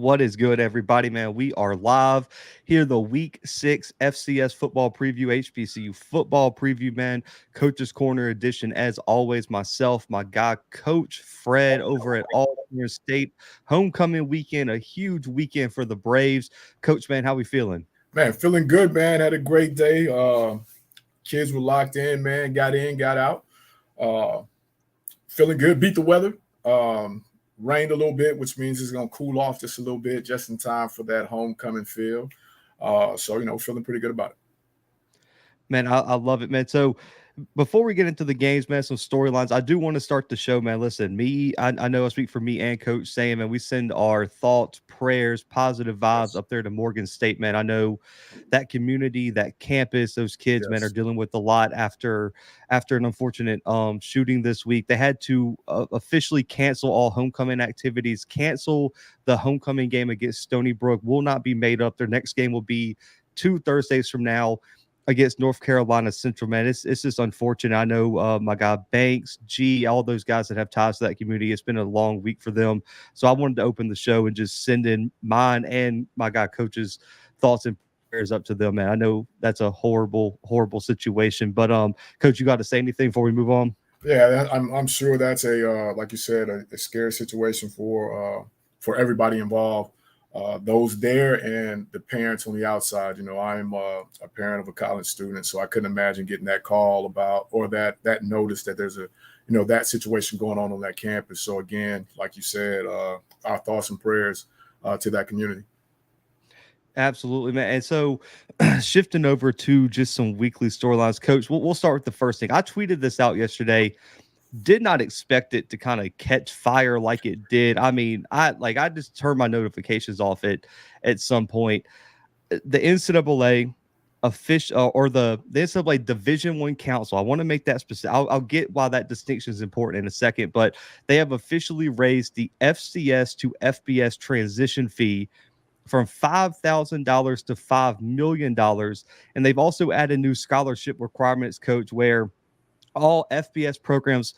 What is good, everybody, man? We are live here, the week 6 FCS football preview, HBCU football preview, man. Coach's Corner edition, as always. Myself, my guy, Coach Fred, over at All State. Homecoming weekend, a huge weekend for the Braves. Coach, man, how we feeling? Man, feeling good, man. Had a great day. Kids were locked in, man. Got in, got out. Feeling good. Beat the weather. Rained a little bit, which means it's going to cool off just a little bit, just in time for that homecoming feel. So, feeling pretty good about it. Man, I love it, man. So before we get into the games, man, some storylines, I do want to start the show, man. Listen, I know I speak for me and Coach Sam, and we send our thoughts, prayers, positive vibes up there to Morgan State, man. I know that community, that campus, those kids, man, are dealing with a lot after an unfortunate shooting this week. They had to officially cancel all homecoming activities, cancel the homecoming game against Stony Brook. Will not be made up. Their next game will be 2 Thursdays from now against North Carolina Central, man. It's just unfortunate. I know my guy Banks, G, all those guys that have ties to that community. It's been a long week for them. So I wanted to open the show and just send in mine and my guy Coach's thoughts and prayers up to them, man. I know that's a horrible, horrible situation. But Coach, you got to say anything before we move on? Yeah, I'm sure that's like you said, a scary situation for everybody involved. Those there and the parents on the outside. I'm a parent of a college student, so I couldn't imagine getting that call about or that notice that there's that situation going on that campus. So again, like you said, our thoughts and prayers to that community. Absolutely, man. And so shifting over to just some weekly storylines, Coach, we'll start with the first thing. I tweeted this out yesterday. Did not expect it to kind of catch fire like it did. I mean, I just turned my notifications off at some point. The NCAA official or the NCAA Division I Council. I want to make that specific. I'll get why that distinction is important in a second, but they have officially raised the FCS to FBS transition fee from $5,000 to $5 million. And they've also added new scholarship requirements, Coach, where all FBS programs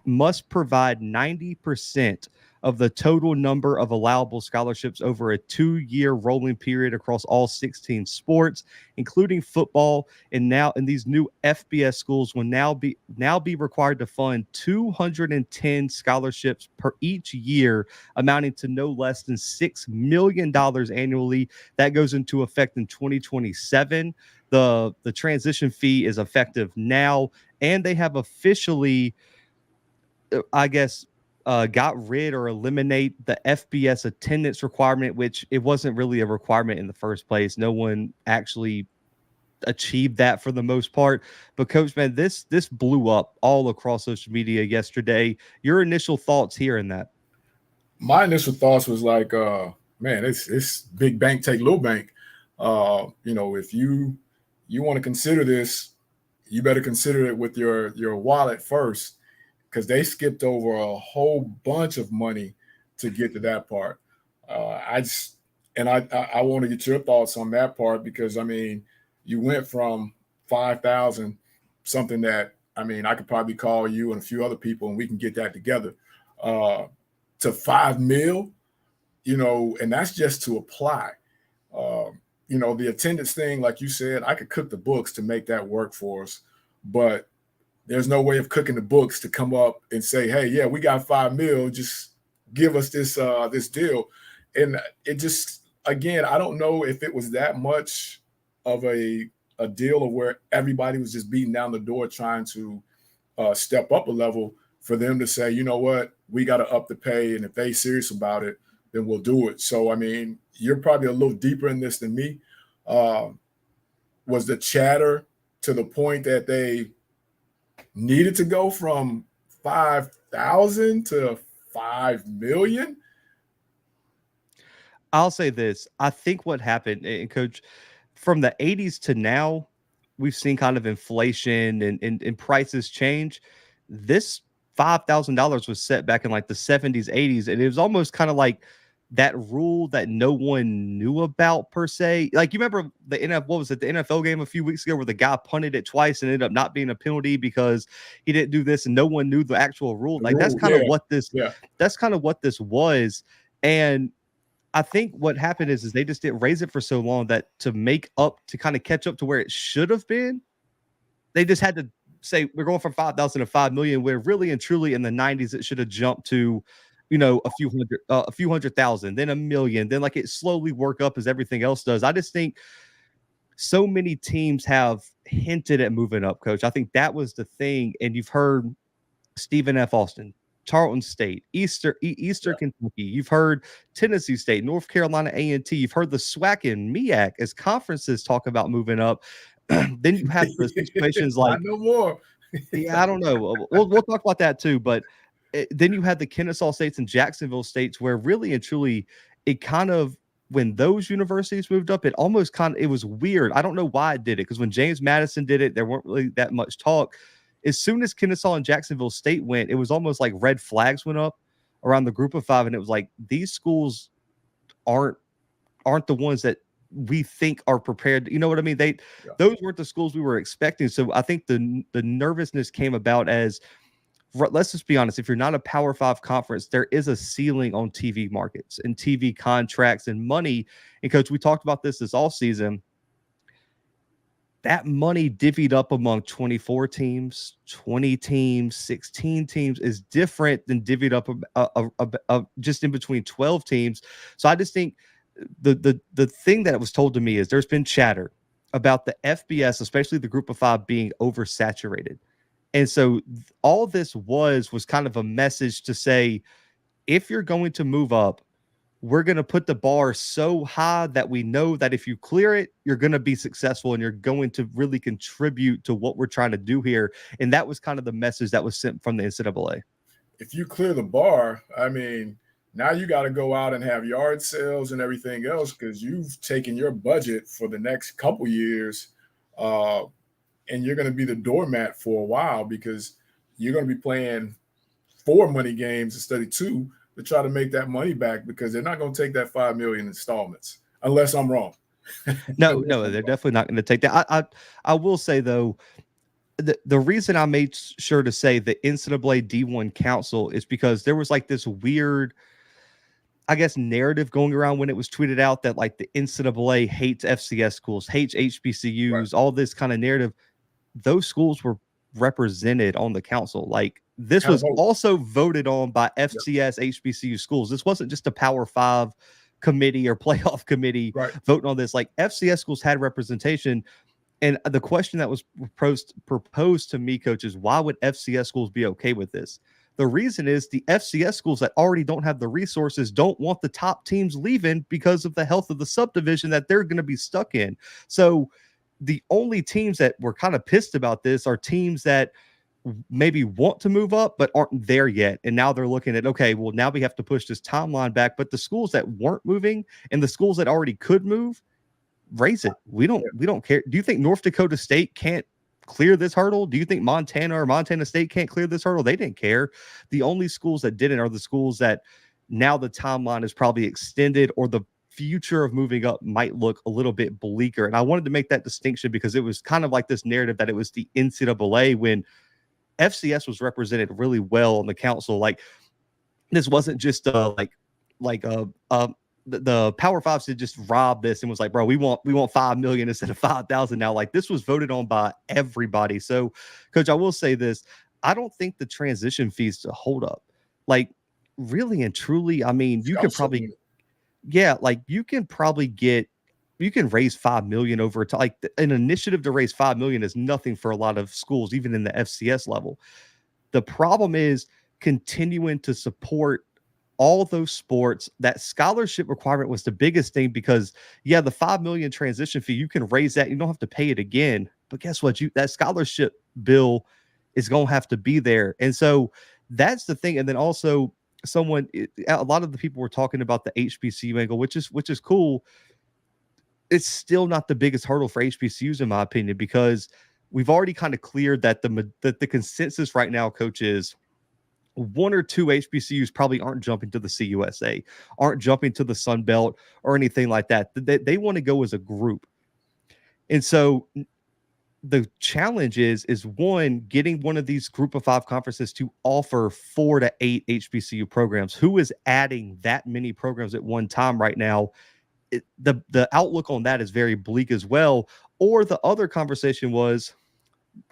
must provide 90% of the total number of allowable scholarships over a 2-year rolling period across all 16 sports, including football. And these new FBS schools will now be required to fund 210 scholarships per each year, amounting to no less than $6 million annually. That goes into effect in 2027. The transition fee is effective now, and they have officially, I guess, got rid or eliminate the FBS attendance requirement, which it wasn't really a requirement in the first place. No one actually achieved that for the most part. But Coach, man, this blew up all across social media yesterday. Your initial thoughts hearing that? My initial thoughts was like, man, it's big bank take little bank. If you want to consider this, you better consider it with your wallet first, because they skipped over a whole bunch of money to get to that part. I want to get your thoughts on that part, because I mean, you went from 5,000, something that I could probably call you and a few other people and we can get that together, to 5 mil, and that's just to apply. The attendance thing, like you said, I could cook the books to make that work for us, but there's no way of cooking the books to come up and say, hey, yeah, we got 5 mil, just give us this deal. And it just, again, I don't know if it was that much of a deal of where everybody was just beating down the door trying to step up a level for them to say, you know what, we got to up the pay, and if they serious about it, then we'll do it. So, I mean, you're probably a little deeper in this than me. Was the chatter to the point that they needed to go from 5,000 to 5 million? I'll say this. I think what happened, and Coach, from the 80s to now, we've seen kind of inflation and prices change. This $5,000 was set back in like the 70s, 80s, and it was almost kind of like that rule that no one knew about per se. Like, you remember the NFL game a few weeks ago where the guy punted it twice and ended up not being a penalty because he didn't do this and no one knew the actual rule. Like, that's kind of what this was. And I think what happened is they just didn't raise it for so long that to kind of catch up to where it should have been, they just had to say we're going from 5,000 to 5 million, where really and truly in the 90s it should have jumped to, a few hundred thousand, then a million, then like it slowly work up as everything else does. I just think so many teams have hinted at moving up, coach. I think that was the thing. And you've heard Stephen F. Austin, Tarleton State, Eastern Kentucky. You've heard Tennessee State, North Carolina A&T. You've heard the SWAC and MEAC as conferences talk about moving up. Then you have the situations like no more. Yeah, I don't know. We'll talk about that too. But then you had the Kennesaw States and Jacksonville States, where really and truly it kind of, when those universities moved up, it was weird. I don't know why it did it, because when James Madison did it, there weren't really that much talk. As soon as Kennesaw and Jacksonville State went, it was almost like red flags went up around the group of five, and it was like these schools aren't the ones that we think are prepared. You know what I mean? Those weren't the schools we were expecting. So I think the nervousness came about as, let's just be honest, if you're not a Power 5 conference, there is a ceiling on TV markets and TV contracts and money. And coach, we talked about this all season. That money divvied up among 24 teams, 20 teams, 16 teams is different than divvied up just in between 12 teams. So I just think the thing that was told to me is there's been chatter about the FBS, especially the group of five, being oversaturated. And so all this was kind of a message to say, if you're going to move up, we're going to put the bar so high that we know that if you clear it, you're going to be successful and you're going to really contribute to what we're trying to do here. And that was kind of the message that was sent from the NCAA. If you clear the bar, I mean, now you got to go out and have yard sales and everything else, because you've taken your budget for the next couple years, and you're going to be the doormat for a while, because you're going to be playing 4 money games instead of 2 to try to make that money back, because they're not going to take that $5 million installments, unless I'm wrong. No, they're definitely not going to take that. I will say, though, the reason I made sure to say the NCAA D1 Council is because there was like this weird, I guess, narrative going around when it was tweeted out that like the NCAA hates FCS schools, hates HBCUs, right. All this kind of narrative. Those schools were represented on the council. Like this was also voted on by FCS HBCU schools. This wasn't just a Power 5 committee or playoff committee voting on this. Like FCS schools had representation. And the question that was proposed to me, coach, is why would FCS schools be okay with this? The reason is the FCS schools that already don't have the resources don't want the top teams leaving because of the health of the subdivision that they're going to be stuck in. So the only teams that were kind of pissed about this are teams that maybe want to move up but aren't there yet. And now they're looking at, okay, well, now we have to push this timeline back. But the schools that weren't moving and the schools that already could move, raise it. We don't care. Do you think North Dakota State can't clear this hurdle? Do you think Montana or Montana State can't clear this hurdle? They didn't care. The only schools that didn't are the schools that now the timeline is probably extended, or the future of moving up might look a little bit bleaker. And I wanted to make that distinction because it was kind of like this narrative that it was the NCAA when FCS was represented really well on the council. Like this wasn't just the Power Fives did just rob this and was like, bro, we want 5 million instead of 5,000 now. Like this was voted on by everybody. So, coach, I will say this: I don't think the transition fees to hold up. Like, really and truly, I mean, you could probably, you can raise 5 million over time. Like an initiative to raise 5 million is nothing for a lot of schools, even in the FCS level. The problem is continuing to support all those sports. That scholarship requirement was the biggest thing because, the 5 million transition fee, you can raise that. You don't have to pay it again. But guess what? That scholarship bill is going to have to be there. And so that's the thing. And then also a lot of the people were talking about the HBCU angle, which is cool. It's still not the biggest hurdle for HBCUs, in my opinion, because we've already kind of cleared that the consensus right now, coach, is 1 or 2 HBCUs probably aren't jumping to the CUSA, aren't jumping to the Sun Belt or anything like that. They want to go as a group. And so the challenge is one, getting one of these group of 5 conferences to offer 4 to 8 HBCU programs. Who is adding that many programs at one time right now? The outlook on that is very bleak as well. Or the other conversation was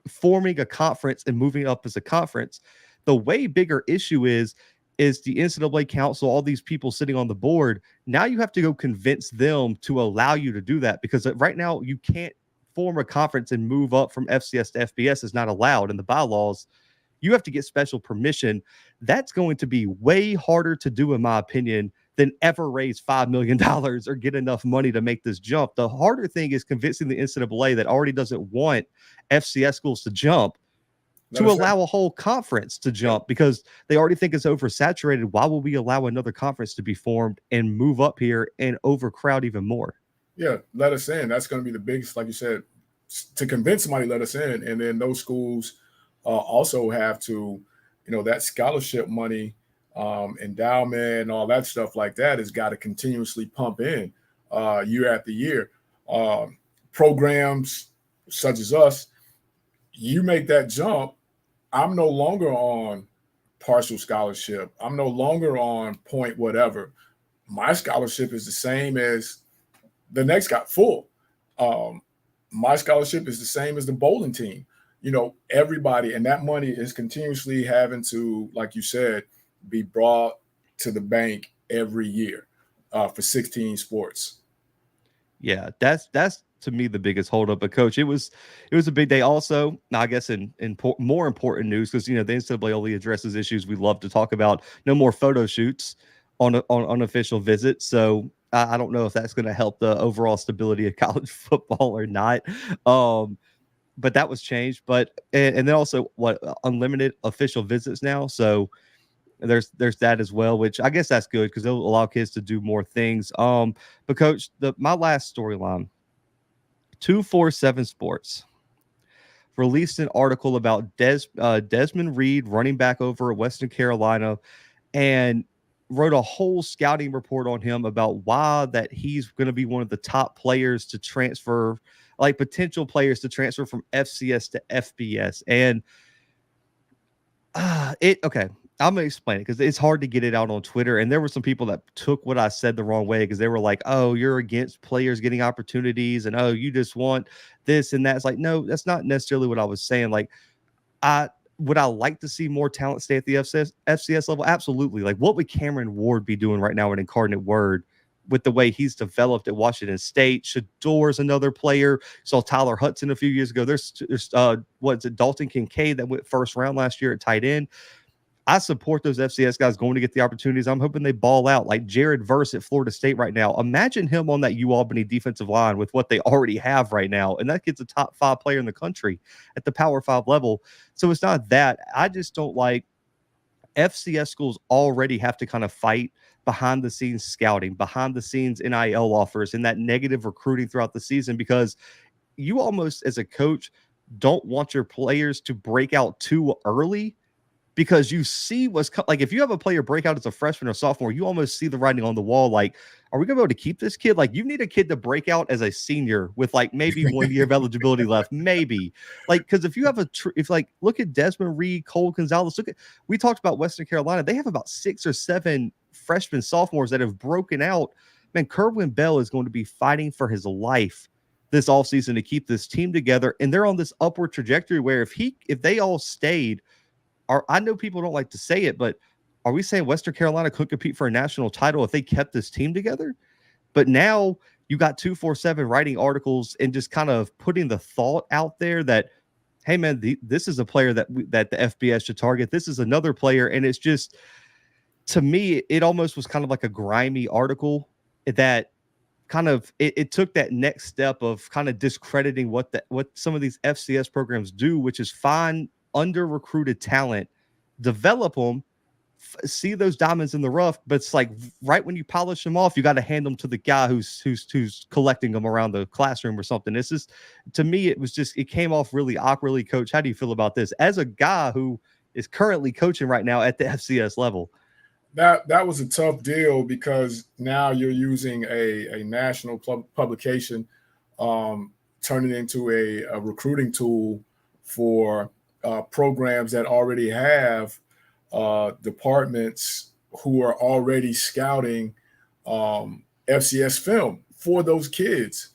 forming a conference and moving up as a conference. The way bigger issue is the NCAA council, all these people sitting on the board. Now you have to go convince them to allow you to do that, because right now you can't form a conference and move up from FCS to FBS is not allowed in the bylaws. You have to get special permission. That's going to be way harder to do, in my opinion, than ever raise $5 million or get enough money to make this jump. The harder thing is convincing the NCAA that already doesn't want FCS schools to jump to allow a whole conference to jump, because they already think it's oversaturated. Why will we allow another conference to be formed and move up here and overcrowd even more? Yeah, let us in. That's going to be the biggest, like you said, to convince somebody, let us in. And then those schools also have to, that scholarship money, endowment, and all that stuff like that has got to continuously pump in year after year. Programs such as us, you make that jump, I'm no longer on partial scholarship. I'm no longer on point whatever. My scholarship is the same as the next guy, full. My scholarship is the same as the bowling team. Everybody, and that money is continuously having to, like you said, be brought to the bank every year for 16 sports. Yeah, that's to me the biggest holdup. But coach, it was a big day. Also, I guess in more important news, because the NCAA only addresses issues we love to talk about. No more photo shoots on unofficial visits. So I don't know if that's going to help the overall stability of college football or not. But that was changed. But and then also unlimited official visits now. So there's that as well, which I guess that's good because they'll allow kids to do more things. But coach, my last storyline, 247 Sports released an article about Desmond Reed, running back over at Western Carolina, and wrote a whole scouting report on him about why that he's going to be one of the top players to transfer, like potential players to transfer from FCS to FBS. And okay, I'm gonna explain it because it's hard to get it out on Twitter. And there were some people that took what I said the wrong way because they were like, "Oh, you're against players getting opportunities," and "Oh, you just want this and that." It's like, no, that's not necessarily what I was saying. Like, would I like to see more talent stay at the FCS level? Absolutely. Like, what would Cameron Ward be doing right now at Incarnate Word with the way he's developed at Washington State? Shador's another player. Saw Tyler Hudson a few years ago. There's Dalton Kincaid that went first round last year at tight end. I support those FCS guys going to get the opportunities. I'm hoping they ball out like Jared Verse at Florida State right now. Imagine him on that UAlbany defensive line with what they already have right now. And that kid's a top 5 player in the country at the Power 5 level. So it's not that. I just don't like FCS schools already have to kind of fight behind the scenes scouting, behind the scenes NIL offers, and that negative recruiting throughout the season, because you almost as a coach don't want your players to break out too early, because you see like if you have a player break out as a freshman or sophomore, you almost see the writing on the wall. Like, are we gonna be able to keep this kid? Like, you need a kid to break out as a senior with like maybe 1 year of eligibility left, maybe. Like, because if you have look at Desmond Reed, Cole Gonzalez. We talked about Western Carolina. They have about 6 or 7 freshmen, sophomores that have broken out. Man, Kerwin Bell is going to be fighting for his life this offseason to keep this team together, and they're on this upward trajectory where if they all stayed. I know people don't like to say it, but are we saying Western Carolina could compete for a national title if they kept this team together? But now you got 247 writing articles and just kind of putting the thought out there that, hey man, this is a player that the FBS should target. This is another player, and it's just, to me, it almost was kind of like a grimy article that kind of it took that next step of kind of discrediting what some of these FCS programs do, which is find under recruited talent, develop them, see those diamonds in the rough, but it's like right when you polish them off, you got to hand them to the guy who's collecting them around the classroom or something. It's just, to me, it came off really awkwardly. Coach, how do you feel about this as a guy who is currently coaching right now at the FCS level? That was a tough deal because now you're using a national publication to turn it into a recruiting tool for programs that already have departments who are already scouting FCS film for those kids.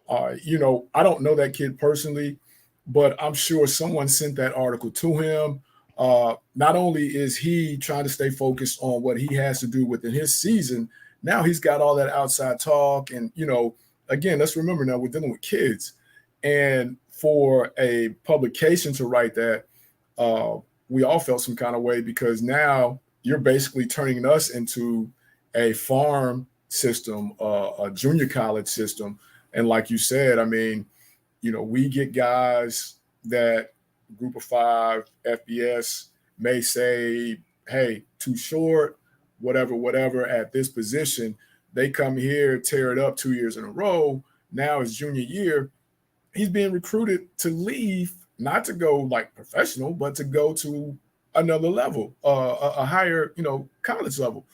I don't know that kid personally, but I'm sure someone sent that article to him. Not only is he trying to stay focused on what he has to do within his season, now he's got all that outside talk. And, again, let's remember now we're dealing with kids. And for a publication to write that, we all felt some kind of way because now you're basically turning us into a farm system, a junior college system. And like you said, I mean, we get guys that Group of 5 FBS may say, hey, too short, whatever at this position. They come here, tear it up 2 years in a row. Now his junior year, he's being recruited to leave, not to go like professional, but to go to another level, a higher, college level.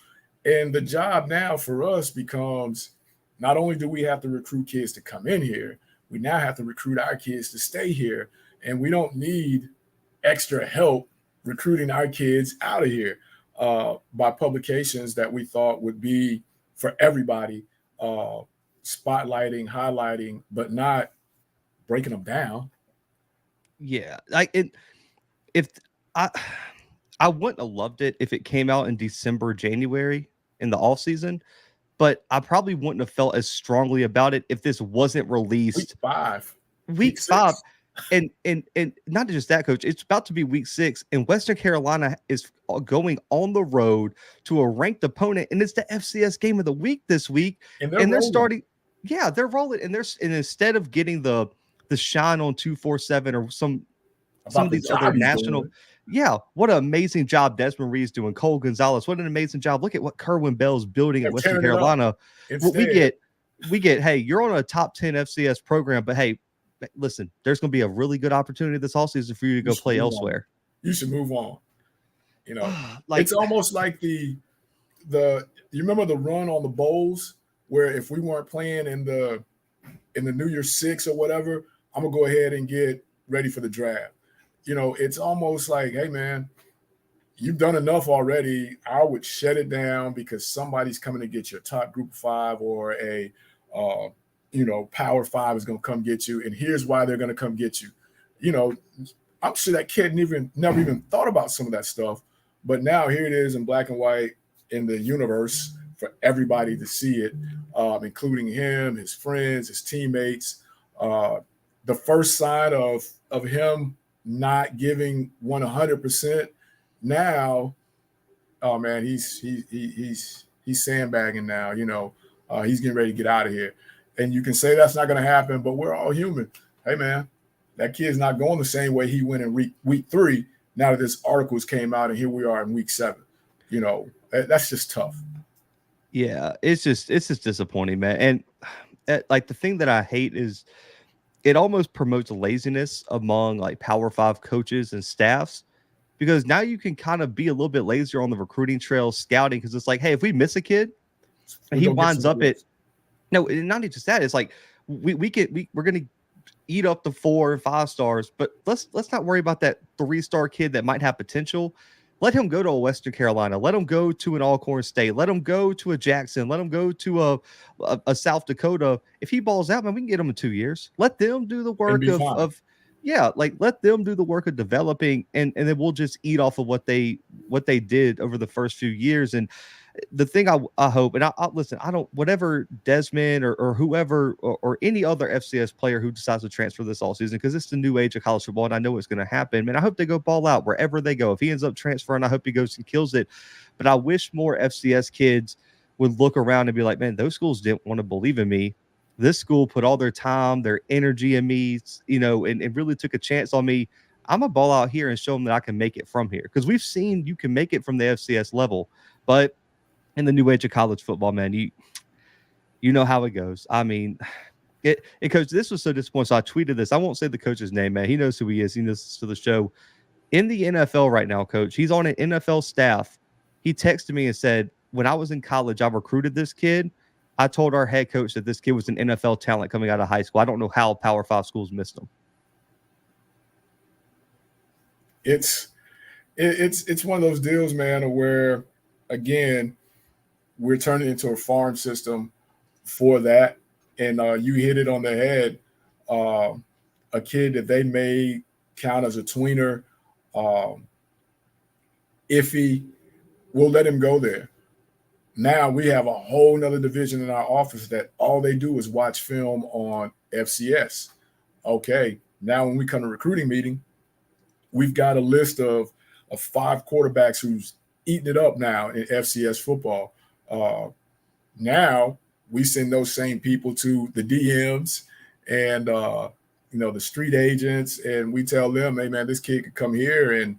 And the job now for us becomes not only do we have to recruit kids to come in here, we now have to recruit our kids to stay here. And we don't need extra help recruiting our kids out of here by publications that we thought would be for everybody, spotlighting, highlighting, but not breaking them down. Yeah, if I wouldn't have loved it if it came out in December, January in the off season, but I probably wouldn't have felt as strongly about it if this wasn't released week 5. And not just that, Coach, it's about to be week 6, and Western Carolina is going on the road to a ranked opponent, and it's the FCS game of the week this week, and they're starting. Yeah, they're rolling, and instead of getting the shine on 247 or some of these other national. Yeah, what an amazing job Desmond Reed's doing. Cole Gonzalez, what an amazing job. Look at what Kerwin Bell's building at Western Carolina. What we get, hey, you're on a top 10 FCS program, but hey, listen, there's going to be a really good opportunity this offseason for you to go play elsewhere. You should move on. It's almost like you remember the run on the bowls where if we weren't playing in the New Year's 6 or whatever, I'm going to go ahead and get ready for the draft. It's almost like, hey, man, you've done enough already. I would shut it down because somebody's coming to get your top Group of 5 or a, Power 5 is going to come get you. And here's why they're going to come get you. I'm sure that kid never even thought about some of that stuff. But now here it is in black and white in the universe for everybody to see it, including him, his friends, his teammates. The first sign of him not giving 100% now, oh man, he's sandbagging now. He's getting ready to get out of here, and you can say that's not going to happen, but we're all human. Hey man, that kid's not going the same way he went in week 3. Now that this articles came out, and here we are in week 7. That's just tough. Yeah, it's just disappointing, man. And like the thing that I hate is it almost promotes laziness among like Power 5 coaches and staffs, because now you can kind of be a little bit lazier on the recruiting trail, scouting, because it's like, hey, if we miss a kid and he winds up at not just that, it's like we're gonna eat up the 4 and 5 stars, but let's not worry about that 3-star kid that might have potential. Let him go to a Western Carolina. Let him go to an Alcorn State. Let him go to a Jackson. Let him go to a South Dakota. If he balls out, man, we can get him in 2 years. Let them do the work let them do the work of developing, and then we'll just eat off of what they did over the first few years. And the thing I hope, and I listen, I don't, whatever Desmond or whoever or any other FCS player who decides to transfer this all season, because it's the new age of college football, and I know it's going to happen. Man, I hope they go ball out wherever they go. If he ends up transferring, I hope he goes and kills it. But I wish more FCS kids would look around and be like, man, those schools didn't want to believe in me. This school put all their time, their energy in me, and really took a chance on me. I'm going to ball out here and show them that I can make it from here. Because we've seen you can make it from the FCS level. But in the new age of college football, man, you know how it goes. I mean, Coach, this was so disappointing. So I tweeted this. I won't say the coach's name, man. He knows who he is. He knows to the show. In the NFL right now, Coach, he's on an NFL staff. He texted me and said, when I was in college, I recruited this kid. I told our head coach that this kid was an NFL talent coming out of high school. I don't know how Power 5 schools missed him. It's one of those deals, man, where again we're turning into a farm system for that, and you hit it on the head. A kid that they may count as a tweener, iffy, we'll let him go there. Now we have a whole nother division in our office that all they do is watch film on FCS. Okay, now when we come to recruiting meeting, we've got a list of 5 quarterbacks who's eating it up now in FCS football. Now we send those same people to the DMs and the street agents, and we tell them, hey man, this kid could come here, and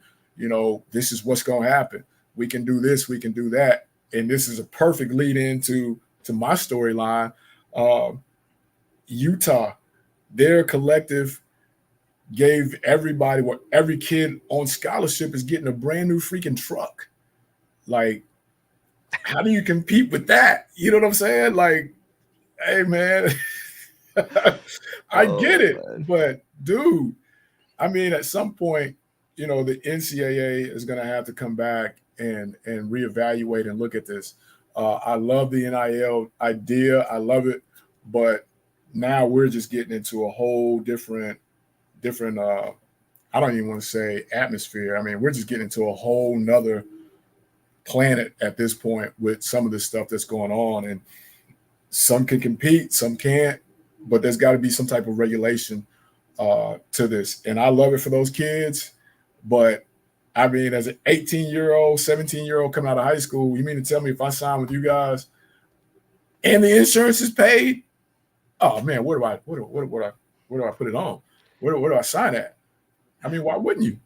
this is what's going to happen. We can do this, we can do that. And this is a perfect lead into my storyline. Utah, their collective gave every kid on scholarship is getting a brand new freaking truck. Like, how do you compete with that? You know what I'm saying? Like, hey man, I get it, man. But dude, I mean, at some point, the NCAA is going to have to come back and reevaluate and look at this. I love the NIL idea. I love it. But now we're just getting into a whole different, I don't even want to say atmosphere. I mean, we're just getting into a whole nother planet at this point with some of the stuff that's going on. And some can compete, some can't, but there's got to be some type of regulation to this. And I love it for those kids. But I mean, as an 18-year-old, 17-year-old coming out of high school, you mean to tell me if I sign with you guys and the insurance is paid? Oh man, where do I put it on? Where do I sign at? I mean, why wouldn't you?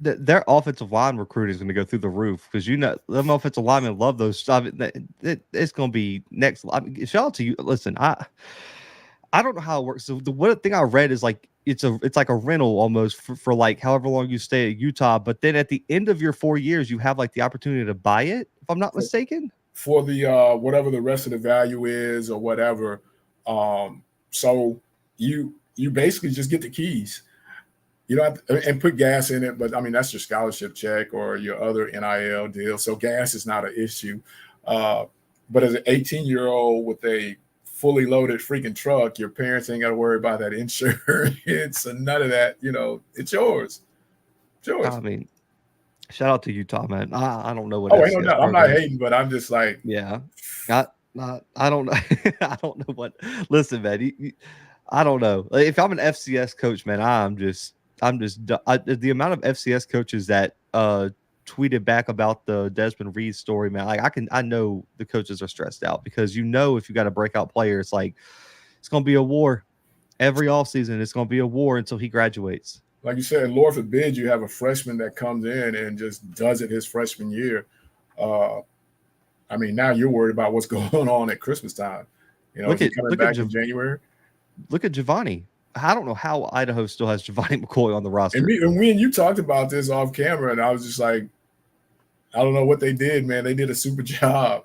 Their offensive line recruiting is going to go through the roof because them offensive linemen love those. I mean, it's going to be next. I mean, shout out to you. Listen, I don't know how it works. So the one thing I read is like it's like a rental almost for like however long you stay at Utah. But then at the end of your 4 years, you have like the opportunity to buy it, if I'm not mistaken. For the whatever the rest of the value is or whatever. So you basically just get the keys. You don't have to, and put gas in it, but I mean that's your scholarship check or your other NIL deal. So gas is not an issue. But as an 18-year-old with a fully loaded freaking truck, your parents ain't got to worry about that insurance and none of that. It's yours. It's yours. I mean, shout out to Utah, man. I don't know what. Oh, no, I'm not hating, but I'm just like, yeah, I don't know. I don't know what. Listen, man, I don't know. If I'm an FCS coach, man, the amount of FCS coaches that tweeted back about the Desmond Reed story, man. Like I know the coaches are stressed out because if you got a breakout player, it's like it's gonna be a war every offseason. It's gonna be a war until he graduates. Like you said, Lord forbid you have a freshman that comes in and just does it his freshman year. I mean, now you're worried about what's going on at Christmas time. Coming back in January. Look at Giovanni. I don't know how Idaho still has Giovanni McCoy on the roster. And we and you talked about this off camera, and I was just like, I don't know what they did, man. They did a super job.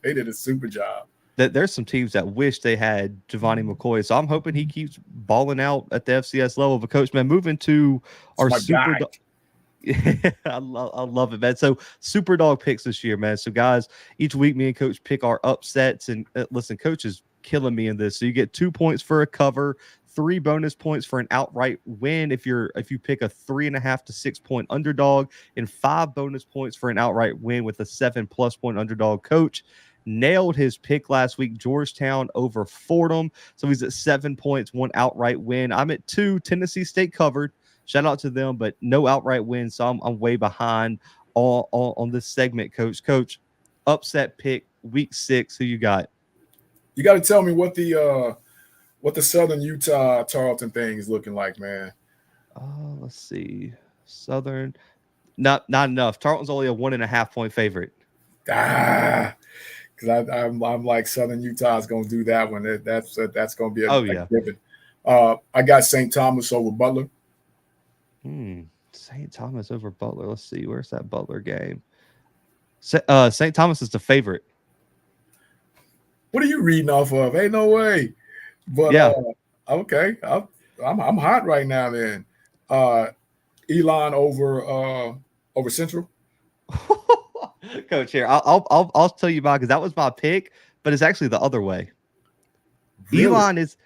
They did a super job. There's some teams that wish they had Giovanni McCoy, so I'm hoping he keeps balling out at the FCS level. But Coach, man, moving to our super. I love it, man. So super dog picks this year, man. So guys, each week me and Coach pick our upsets, and listen, Coach is killing me in this. So you get 2 points for a cover, 3 bonus points for an outright win if you pick a 3.5 to 6 point underdog, and 5 bonus points for an outright win with a 7+ point underdog. Coach nailed his pick last week, Georgetown over Fordham. So he's at 7 points, 1 outright win. I'm at 2, Tennessee State covered. Shout out to them, but no outright win. So I'm way behind on this segment, Coach. Coach, upset pick week 6. Who you got? You got to tell me what the Southern Utah Tarleton thing is looking like, man. Let's see. Southern, not enough. Tarleton's only a 1.5 point favorite. Because I'm like Southern Utah is going to do that one. That's going to be a given. I got St. Thomas over Butler. St. Thomas over Butler. Let's see. Where's that Butler game? St. Thomas is the favorite. What are you reading off of? Ain't no way. But Yeah. okay, I'm hot right now. Then Elon over Central. Coach, here I'll tell you about because that was my pick, but it's actually the other way. Really? Elon is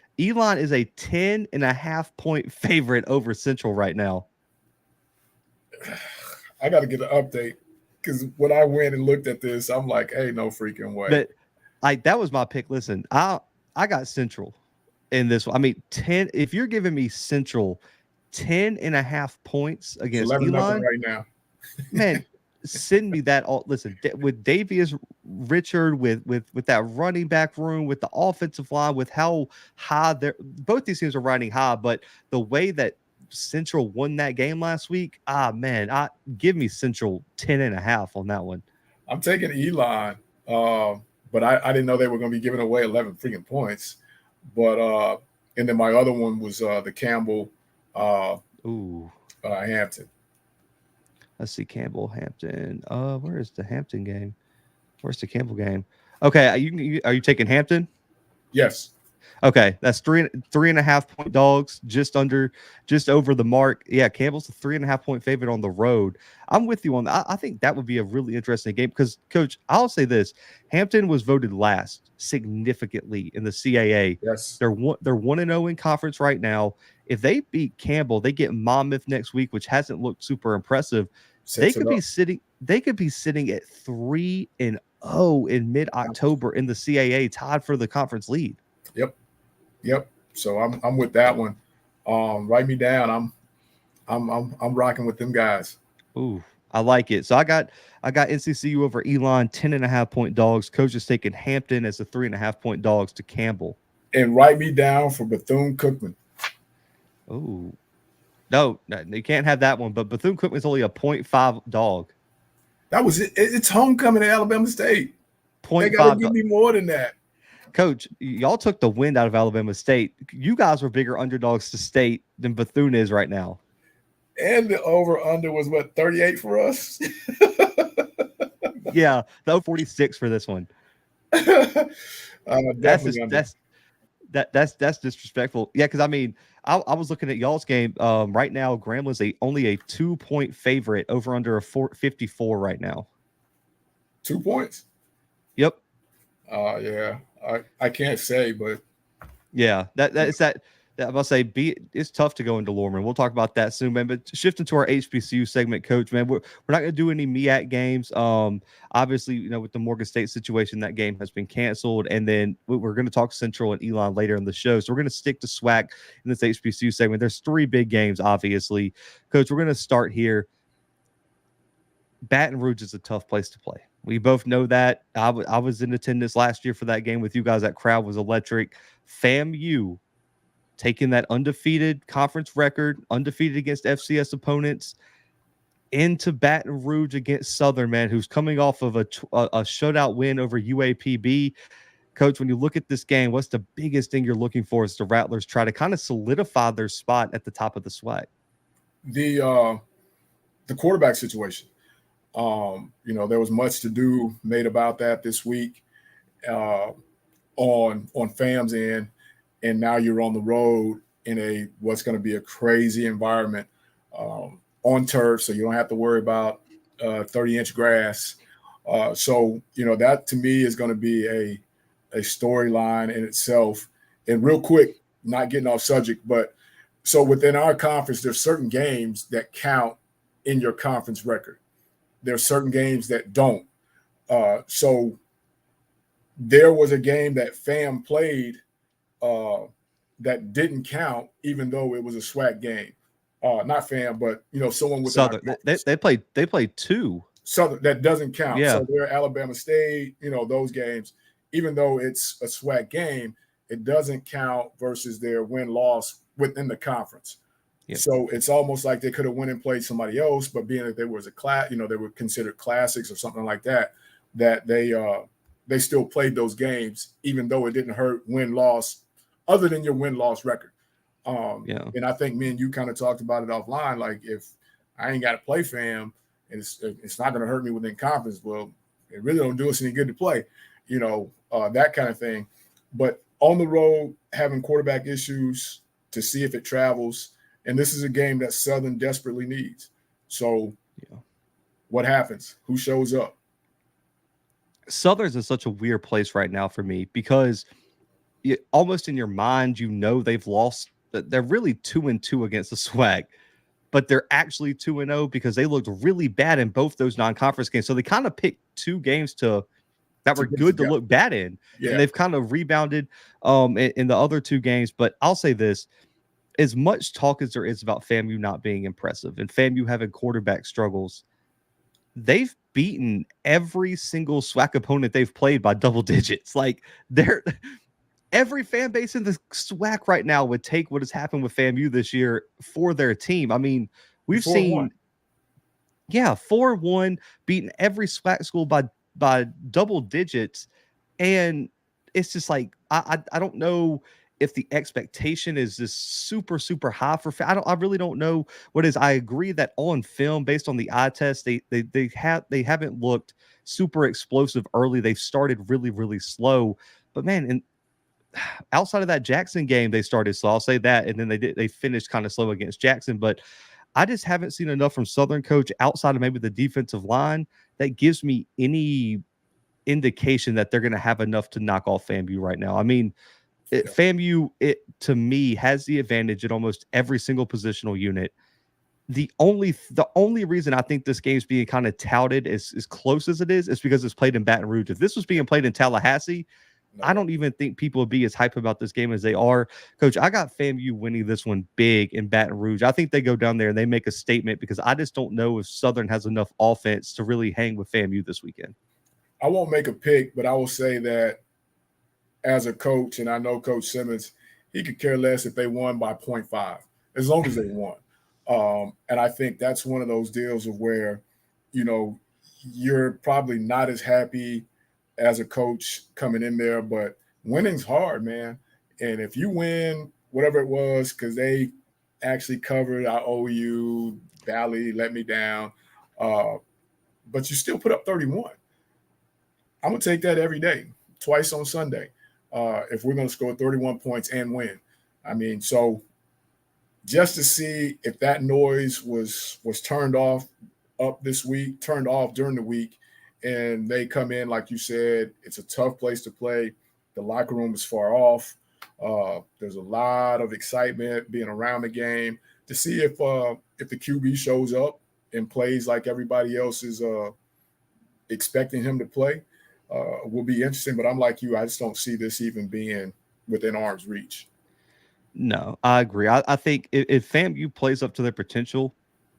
a 10.5 point favorite over Central right now. I got to get an update because when I went and looked at this, I'm like, hey, no freaking way. But that was my pick. Listen, I got Central in this one. I mean, 10. If you're giving me Central 10.5 points It's against 11-0 Elon, right now. man, send me that. All listen with Davius Richard, with that running back room, with the offensive line, with how high they're both these teams are riding high, but the way that Central won that game last week, man, I give me Central 10.5 on that one. I'm taking Elon, but I didn't know they were going to be giving away 11 freaking points. But and then my other one was the Campbell Ooh. Hampton. Let's see, Campbell, Hampton. Where is the Hampton game? Where's the Campbell game? Okay, are you taking Hampton? Yes. Okay, that's 3.5 point dogs, just over the mark. Yeah, Campbell's a 3.5 point favorite on the road. I'm with you on that. I think that would be a really interesting game because, Coach, I'll say this: Hampton was voted last significantly in the CAA. Yes. They're 1-0 in conference right now. If they beat Campbell, they get Monmouth next week, which hasn't looked super impressive. They Sets it could up. be sitting. They could be sitting at 3-0 in mid-October in the CAA, tied for the conference lead. Yep. So I'm with that one. Write me down. I'm rocking with them guys. Ooh, I like it. So I got NCCU over Elon, 10.5 point dogs. Coach is taking Hampton as the 3.5 point dogs to Campbell. And write me down for Bethune-Cookman. Oh, no, you can't have that one. But Bethune-Cookman's only a 0.5 dog. That was it. It's homecoming at Alabama State. They got to 0.5 give me more than that. Coach, y'all took the wind out of Alabama State. You guys were bigger underdogs to state than Bethune is right now. And the over-under was, what, 38 for us? Yeah, the 46 for this one. Definitely under. That's disrespectful. Yeah, because I mean, I was looking at y'all's game. Right now, Gramblin's only a 2 point favorite over under a 54 right now. 2 points? Yep. Yeah. I can't say, but yeah, I must say, it's tough to go into Lorman. We'll talk about that soon, man. But shifting to our HBCU segment, Coach, man, we're not going to do any MEAC games. Obviously, with the Morgan State situation, that game has been canceled, and then we're going to talk Central and Elon later in the show. So we're going to stick to SWAC in this HBCU segment. There's 3 big games, obviously, Coach. We're going to start here. Baton Rouge is a tough place to play. We both know that. I was in attendance last year for that game with you guys. That crowd was electric. FAMU taking that undefeated conference record, undefeated against FCS opponents, into Baton Rouge against Southern, man, who's coming off of a shutout win over UAPB. Coach, when you look at this game, what's the biggest thing you're looking for as the Rattlers try to kind of solidify their spot at the top of the SWAC? The quarterback situation. There was much to do made about that this week on FAM's end, and now you're on the road in what's going to be a crazy environment on turf, so you don't have to worry about 30-inch grass. So that to me is going to be a storyline in itself. And real quick, not getting off subject, but so within our conference, there's certain games that count in your conference record. There's certain games that don't. So there was a game that FAM played that didn't count, even though it was a SWAC game. Not FAM, but someone with Southern. They played 2. Southern that doesn't count. Yeah. So they're Alabama State. Those games, even though it's a SWAC game, it doesn't count versus their win-loss within the conference. Yep. So it's almost like they could have went and played somebody else, but being that there was a class, they were considered classics or something like that, that they still played those games, even though it didn't hurt win-loss, other than your win-loss record. And I think me and you kind of talked about it offline. Like, if I ain't got to play FAM and it's not going to hurt me within conference, well, it really don't do us any good to play. that kind of thing. But on the road, having quarterback issues to see if it travels. And this is a game that Southern desperately needs. So what happens? Who shows up? Southern's in such a weird place right now for me because almost in your mind, they've lost. They're really 2-2 against the SWAC, but they're actually 2-0 because they looked really bad in both those non-conference games. So they kind of picked two games that were good to look bad in, and they've kind of rebounded in the other two games. But I'll say this: as much talk as there is about FAMU not being impressive and FAMU having quarterback struggles, they've beaten every single SWAC opponent they've played by double digits. Like every fan base in the SWAC right now would take what has happened with FAMU this year for their team. I mean, we've seen 4-1, beating every SWAC school by double digits, and it's just like I don't know if the expectation is just super, super high for. I really don't know what is. I agree that on film, based on the eye test, they haven't looked super explosive early. They've started really, really slow. But man, and outside of that Jackson game, they started slow. I'll say that, and then they finished kind of slow against Jackson. But I just haven't seen enough from Southern, coach, outside of maybe the defensive line that gives me any indication that they're going to have enough to knock off FAMU right now. I mean, FAMU, to me, has the advantage at almost every single positional unit. The only reason I think this game's being kind of touted as close as it is because it's played in Baton Rouge. If this was being played in Tallahassee, I don't even think people would be as hype about this game as they are. Coach, I got FAMU winning this one big in Baton Rouge. I think they go down there and they make a statement because I just don't know if Southern has enough offense to really hang with FAMU this weekend. I won't make a pick, but I will say that as a coach, and I know Coach Simmons, he could care less if they won by 0.5, as long as they won. And I think that's one of those deals of where, you're probably not as happy as a coach coming in there, but winning's hard, man. And if you win, whatever it was, because they actually covered, I owe you, Valley let me down, but you still put up 31. I'm going to take that every day, twice on Sunday, if we're going to score 31 points and win. I mean, so just to see if that noise was turned off during the week, and they come in, like you said, it's a tough place to play. The locker room is far off. There's a lot of excitement being around the game to see if the QB shows up and plays like everybody else is expecting him to play. Will be interesting, but I'm like you. I just don't see this even being within arm's reach. No, I agree. I think if FAMU plays up to their potential,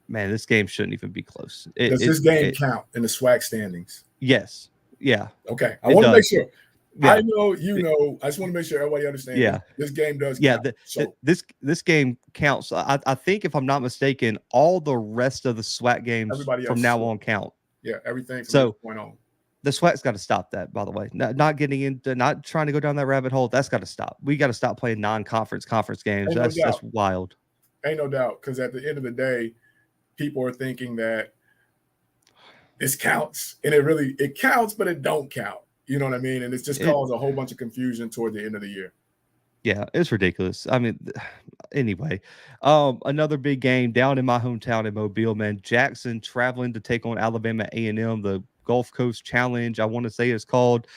man, this game shouldn't even be close. Does this game count in the SWAC standings? Yes. Yeah. Okay. I want to make sure. Yeah. I know I just want to make sure everybody understands. Yeah. This game does count. This game counts. I think, if I'm not mistaken, all the rest of the SWAC games from now on count. Yeah, everything from this point on. The SWAC's got to stop that, by the way. Not trying to go down that rabbit hole. That's got to stop. We got to stop playing non-conference games. That's wild. Ain't no doubt, because at the end of the day, people are thinking that this counts, and it counts, but it don't count. You know what I mean? And it's just caused a whole bunch of confusion toward the end of the year. Yeah, it's ridiculous. I mean, anyway, another big game down in my hometown in Mobile, man. Jackson traveling to take on Alabama A&M, the Gulf Coast Challenge, I want to say it's called.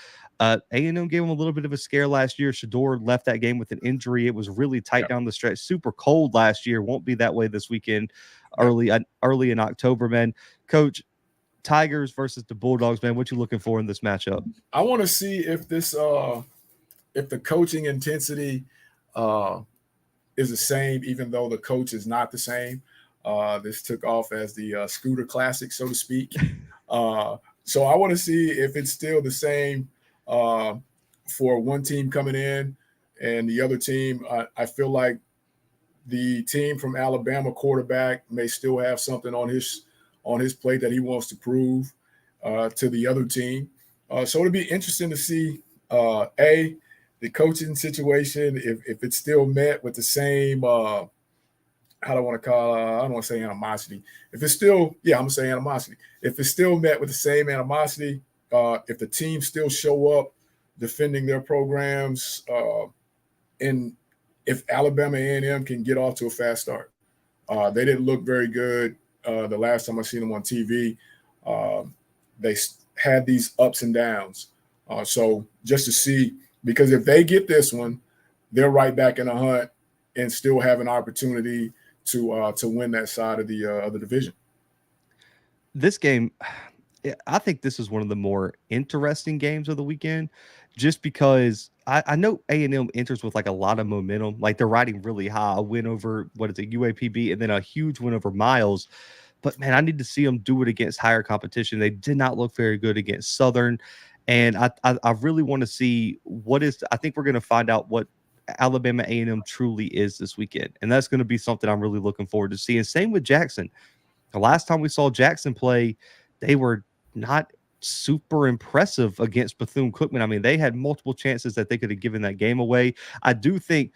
A&M gave them a little bit of a scare last year. Shador left that game with an injury. It was really tight down the stretch. Super cold last year. Won't be that way this weekend. Early in October, man. Coach, Tigers versus the Bulldogs, man. What you looking for in this matchup? I want to see if this if the coaching intensity is the same, even though the coach is not the same. This took off as the Scooter Classic, so to speak. So I want to see if it's still the same for one team coming in and the other team. I feel like the team from Alabama quarterback may still have something on his plate that he wants to prove to the other team. So it'll be interesting to see the coaching situation, if it's still met with the same how do I want to call I don't want to say animosity. If it's still, I'm gonna say animosity. If it's still met with the same animosity, if the team still show up defending their programs. And if Alabama A&M can get off to a fast start, they didn't look very good the last time I seen them on TV. They had these ups and downs. So just to see, because if they get this one, they're right back in the hunt and still have an opportunity to win that side of the division. This game, I think this is one of the more interesting games of the weekend, just because I know A&M enters with like a lot of momentum, like they're riding really high. A win over UAPB, and then a huge win over Miles. But man, I need to see them do it against higher competition. They did not look very good against Southern, and I really want to see what is. I think we're going to find out what Alabama A&M truly is this weekend, and that's going to be something I'm really looking forward to seeing. Same with Jackson. The last time we saw Jackson play, they were not super impressive against Bethune-Cookman. I mean, they had multiple chances that they could have given that game away. I do think,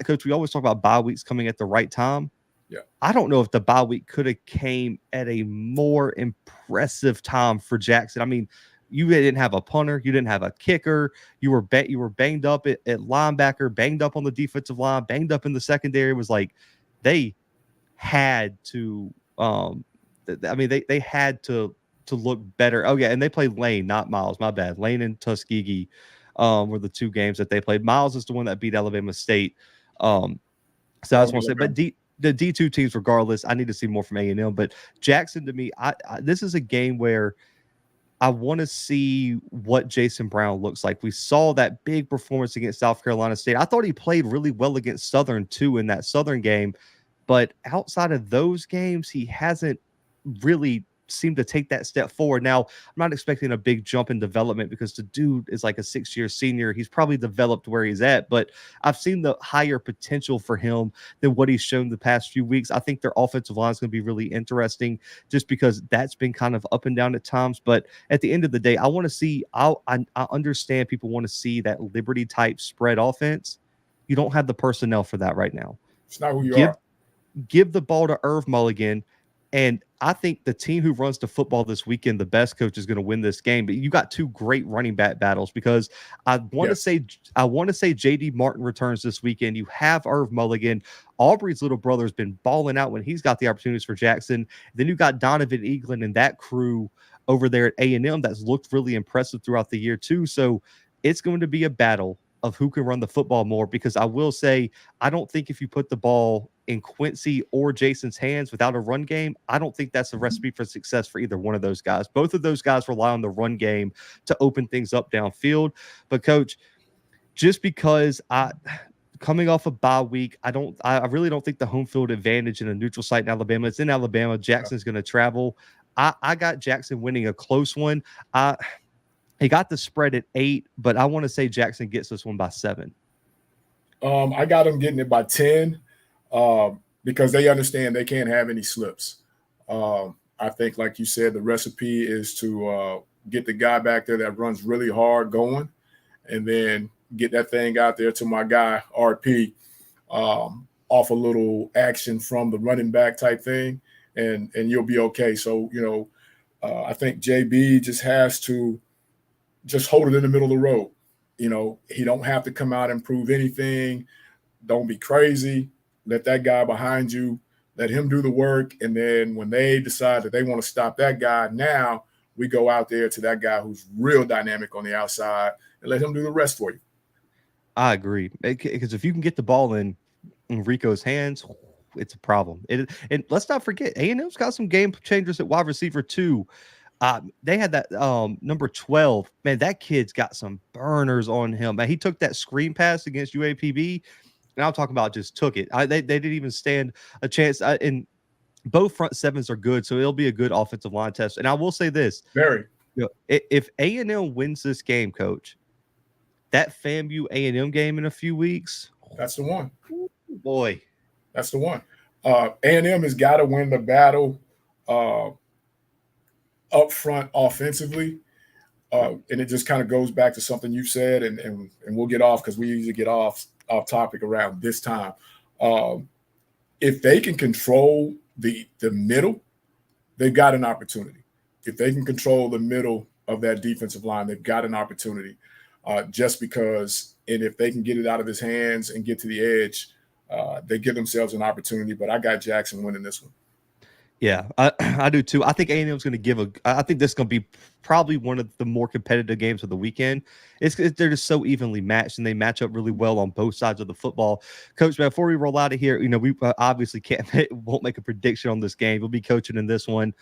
Coach, we always talk about bye weeks coming at the right time. Yeah. I don't know if the bye week could have came at a more impressive time for Jackson. I mean, you didn't have a punter, you didn't have a kicker, you were banged up at linebacker, banged up on the defensive line, banged up in the secondary. It was like they had to they had to look better. Oh yeah, and they played Lane, not Miles. My bad. Lane and Tuskegee were the two games that they played. Miles is the one that beat Alabama State. So I just want to say, but the D2 teams, regardless, I need to see more from A&M. But Jackson, to me, I this is a game where I want to see what Jason Brown looks like. We saw that big performance against South Carolina State. I thought he played really well against Southern too in that Southern game. But outside of those games, he hasn't really seemed to take that step forward. Now, I'm not expecting a big jump in development because the dude is like a 6-year senior. He's probably developed where he's at, but I've seen the higher potential for him than what he's shown the past few weeks. I think their offensive line is going to be really interesting just because that's been kind of up and down at times. But at the end of the day, I want to see, I understand people want to see that Liberty type spread offense. You don't have the personnel for that right now. It's not who you are. Give the ball to Irv Mulligan. And I think the team who runs the football this weekend, the best coach, is going to win this game. But you got two great running back battles because I want to say JD Martin returns this weekend. You have Irv Mulligan. Aubrey's little brother has been balling out when he's got the opportunities for Jackson. Then you got Donovan Eaglin and that crew over there at A&M that's looked really impressive throughout the year too. So it's going to be a battle of who can run the football more, because I will say, I don't think if you put the ball in Quincy or Jason's hands without a run game, I don't think that's a recipe for success for either one of those guys. Both of those guys rely on the run game to open things up downfield. But Coach, just because coming off a bye week, I really don't think the home field advantage in a neutral site in Alabama. It's in Alabama. Jackson's going to travel. I got Jackson winning a close one. He got the spread at 8, but I want to say Jackson gets this one by 7. I got him getting it by 10 because they understand they can't have any slips. I think, like you said, the recipe is to get the guy back there that runs really hard going, and then get that thing out there to my guy, RP, off a little action from the running back type thing, and you'll be okay. So, I think JB just has to just hold it in the middle of the road. He don't have to come out and prove anything. Don't be crazy. Let that guy behind you, let him do the work. And then when they decide that they want to stop that guy, now we go out there to that guy who's real dynamic on the outside and let him do the rest for you. I agree. Because if you can get the ball in Rico's hands, it's a problem. And let's not forget, A&M's got some game changers at wide receiver too. They had that number 12. Man, that kid's got some burners on him. Man, he took that screen pass against UAPB, and I'm talking about just took it. They didn't even stand a chance. And both front sevens are good, so it'll be a good offensive line test. And I will say this: if A&M wins this game, Coach, that FAMU A&M game in a few weeks, that's the one. Boy, that's the one. A&M has got to win the battle up front offensively, and it just kind of goes back to something you said, and we'll get off because we usually get off topic around this time. If they can control the middle, they've got an opportunity. If they can control the middle of that defensive line, they've got an opportunity. just because, and if they can get it out of his hands and get to the edge, they give themselves an opportunity. But I got Jackson winning this one. Yeah, I do too. I think A&M's going to give a. I think this is going to be probably one of the more competitive games of the weekend. They're just so evenly matched, and they match up really well on both sides of the football. Coach, before we roll out of here, we obviously won't make a prediction on this game. We'll be coaching in this one.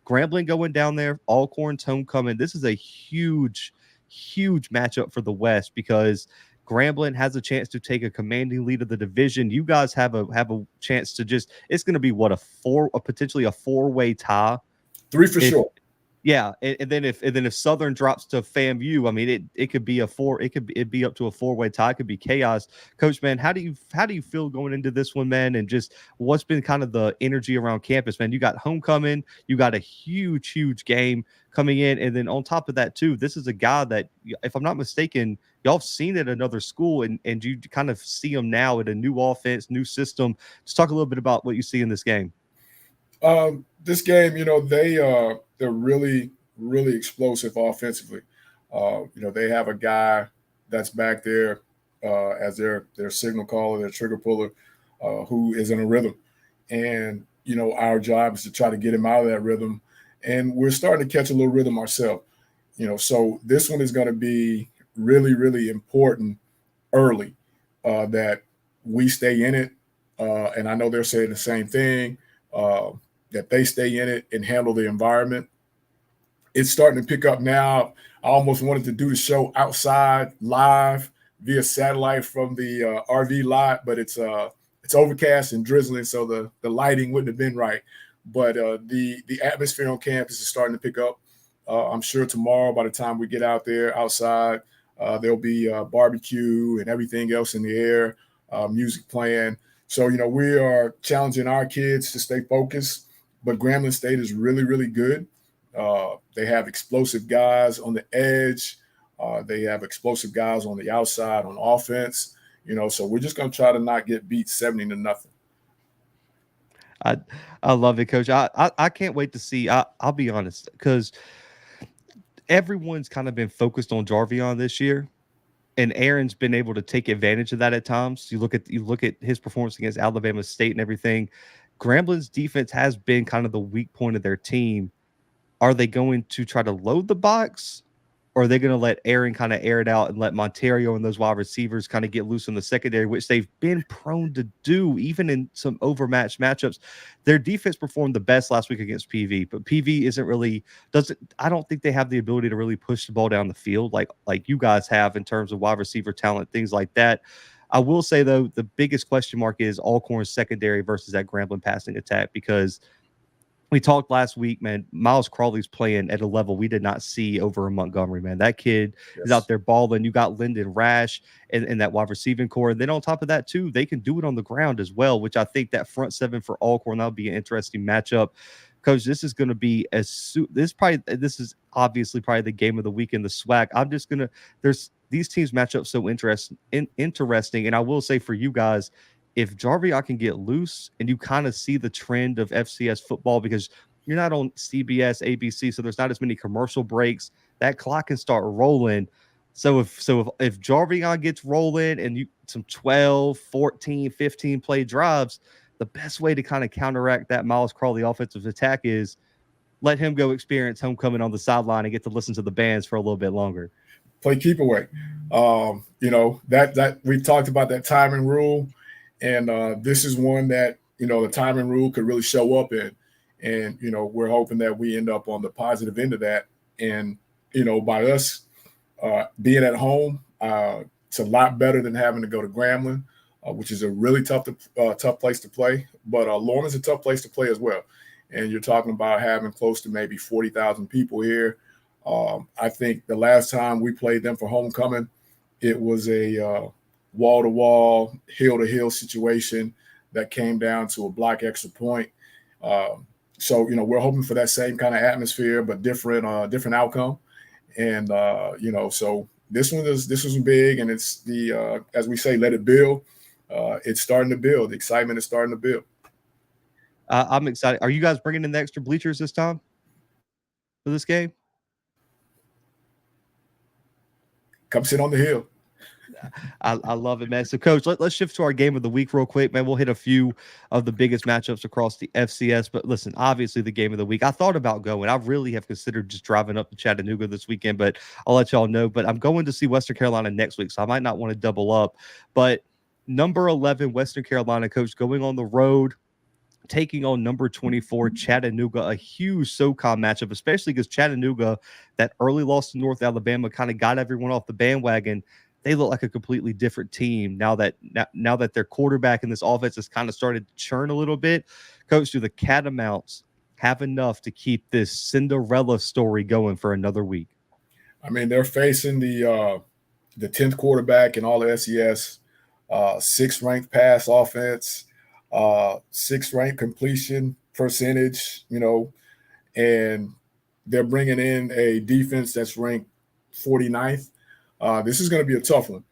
Grambling going down there, Alcorn's homecoming. This is a huge, huge matchup for the West because Grambling has a chance to take a commanding lead of the division. You guys have a chance to it's going to be potentially a four-way tie. 3 for sure. Yeah, and then if Southern drops to FAMU, I mean it could be it'd be up to a four-way tie. It could be chaos. Coach, man, how do you feel going into this one, man? And just what's been kind of the energy around campus, man? You got homecoming, you got a huge game coming in, and then on top of that too, this is a guy that, if I'm not mistaken, y'all have seen at another school, and you kind of see him now at a new offense, new system. Just talk a little bit about what you see in this game. This game, they're really, really explosive offensively. They have a guy that's back there as their signal caller, their trigger puller, who is in a rhythm. And, our job is to try to get him out of that rhythm. And we're starting to catch a little rhythm ourselves. So this one is going to be really, really important early that we stay in it. And I know they're saying the same thing. That they stay in it and handle the environment. It's starting to pick up now. I almost wanted to do the show outside live via satellite from the RV lot, but it's overcast and drizzling, so the lighting wouldn't have been right. But the atmosphere on campus is starting to pick up. I'm sure tomorrow, by the time we get out there outside, there'll be barbecue and everything else in the air, music playing. So, we are challenging our kids to stay focused. But Grambling State is really, really good. They have explosive guys on the edge. They have explosive guys on the outside on offense. So we're just going to try to not get beat 70-0. I love it, Coach. I can't wait to see. I'll be honest, because everyone's kind of been focused on Jarvion this year, and Aaron's been able to take advantage of that at times. You look at his performance against Alabama State and everything. Grambling's defense has been kind of the weak point of their team. Are they going to try to load the box, or are they going to let Aaron kind of air it out and let Monterio and those wide receivers kind of get loose in the secondary, which they've been prone to do even in some overmatched matchups? Their defense performed the best last week against PV, but PV I don't think they have the ability to really push the ball down the field like you guys have in terms of wide receiver talent, things like that. I will say, though, the biggest question mark is Alcorn's secondary versus that Grambling passing attack, because we talked last week, man. Miles Crawley's playing at a level we did not see over in Montgomery, man. That kid is out there balling. You got Lyndon Rash and that wide receiving core. And then on top of that, too, they can do it on the ground as well, which I think that front seven for Alcorn, that'll be an interesting matchup. Coach, this is going to be this is obviously probably the game of the week in the SWAC. These teams match up so interesting. And I will say for you guys, if Jarvion can get loose and you kind of see the trend of FCS football, because you're not on CBS, ABC, so there's not as many commercial breaks, that clock can start rolling. So if Jarvion gets rolling and you some 12, 14, 15 play drives, the best way to kind of counteract that Miles Crawley offensive attack is let him go experience homecoming on the sideline and get to listen to the bands for a little bit longer. Play keep away. That we've talked about that timing rule. And this is one that, the timing rule could really show up in. And, we're hoping that we end up on the positive end of that. And, by us being at home, it's a lot better than having to go to Grambling, which is a really tough place to play. But Lorne is a tough place to play as well. And you're talking about having close to maybe 40,000 people here. I think the last time we played them for homecoming, it was a wall-to-wall, hill-to-hill situation that came down to a block extra point. So, we're hoping for that same kind of atmosphere, but different outcome. And, so this was big, and it's the, as we say, let it build. It's starting to build. The excitement is starting to build. I'm excited. Are you guys bringing in the extra bleachers this time for this game? come sit on the hill. I love it, man. So, Coach, let's shift to our game of the week real quick, man. We'll hit a few of the biggest matchups across the FCS. But listen, obviously, the game of the week, I thought about going. I really have considered just driving up to Chattanooga this weekend, but I'll let y'all know. But I'm going to see Western Carolina next week, so I might not want to double up. But number 11, Western Carolina, Coach, going on the road, taking on number 24 Chattanooga, a huge SoCon matchup, especially because Chattanooga, that early loss to North Alabama, kind of got everyone off the bandwagon. They look like a completely different team now that their quarterback in this offense has kind of started to churn a little bit. Coach, do the Catamounts have enough to keep this Cinderella story going for another week? I mean, they're facing the 10th quarterback in all the SES, 6th ranked pass offense, 6th ranked completion percentage, and they're bringing in a defense that's ranked 49th. This is going to be a tough one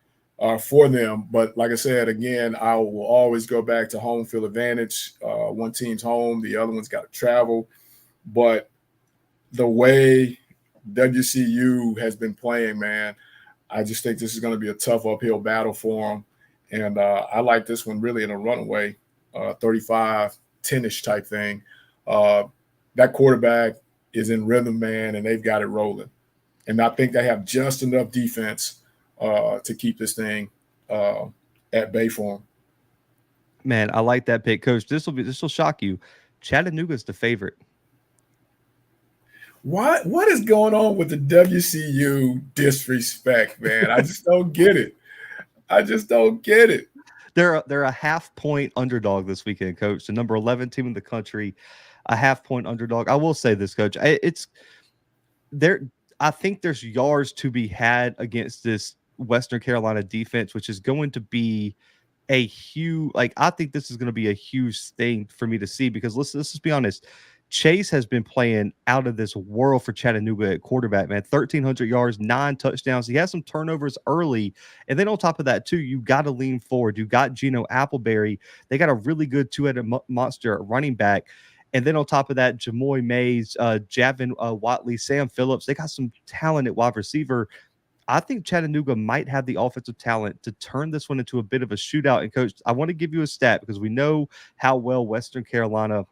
for them. But like I said, again, I will always go back to home field advantage. One team's home, the other one's got to travel. But the way WCU has been playing, man, I just think this is going to be a tough uphill battle for them. And I like this one really in a runaway, 35, 10-ish type thing. That quarterback is in rhythm, man, and they've got it rolling. And I think they have just enough defense to keep this thing at bay for them. Man, I like that pick, Coach. This will shock you. Chattanooga's the favorite. What is going on with the WCU disrespect, man? I just don't get it. They're a half-point underdog this weekend, Coach. The number 11 team in the country, a half-point underdog. I will say this, Coach. It's there. I think there's yards to be had against this Western Carolina defense, which is going to be a huge, I think this is going to be a huge thing for me to see because let's just be honest. Chase has been playing out of this world for Chattanooga at quarterback, man. 1,300 yards, 9 touchdowns. He has some turnovers early. And then on top of that, too, you got to lean forward. You got Geno Appleberry. They got a really good two-headed monster at running back. And then on top of that, Jamoy Mays, Javin Watley, Sam Phillips, they got some talent at wide receiver. I think Chattanooga might have the offensive talent to turn this one into a bit of a shootout. And, Coach, I want to give you a stat because we know how well Western Carolina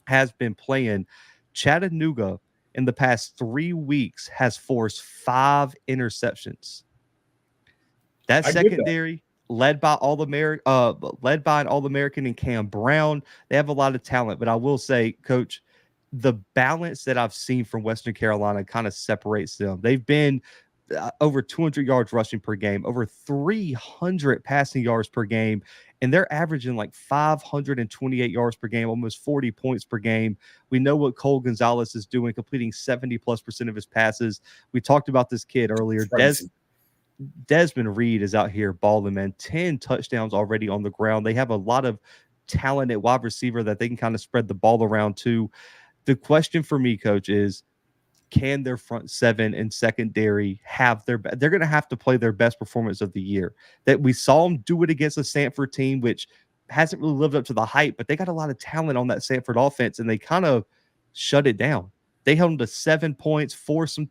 has been playing. Chattanooga in the past 3 weeks has forced 5 interceptions. That secondary, led by an All-American in Cam Brown. They have a lot of talent, but I will say, Coach, the balance that I've seen from Western Carolina kind of separates them. They've been over 200 yards rushing per game, over 300 passing yards per game, and they're averaging 528 yards per game, almost 40 points per game. We know what Cole Gonzalez is doing, completing 70+% of his passes. We talked about this kid earlier. Desmond Reed is out here balling, man. 10 touchdowns already on the ground. They have a lot of talent at wide receiver that they can kind of spread the ball around to. The question for me, Coach, is can their front seven and secondary have they're going to have to play their best performance of the year? That we saw them do it against a Stanford team, which hasn't really lived up to the hype, but they got a lot of talent on that Stanford offense, and they kind of shut it down. They held them to 7 points, forced some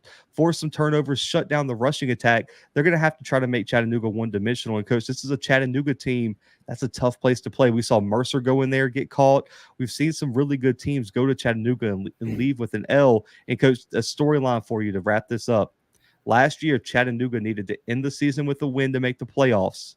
turnovers, shut down the rushing attack. They're going to have to try to make Chattanooga one-dimensional. And, Coach, this is a Chattanooga team. That's a tough place to play. We saw Mercer go in there, get caught. We've seen some really good teams go to Chattanooga and leave with an L. And, Coach, a storyline for you to wrap this up. Last year, Chattanooga needed to end the season with a win to make the playoffs.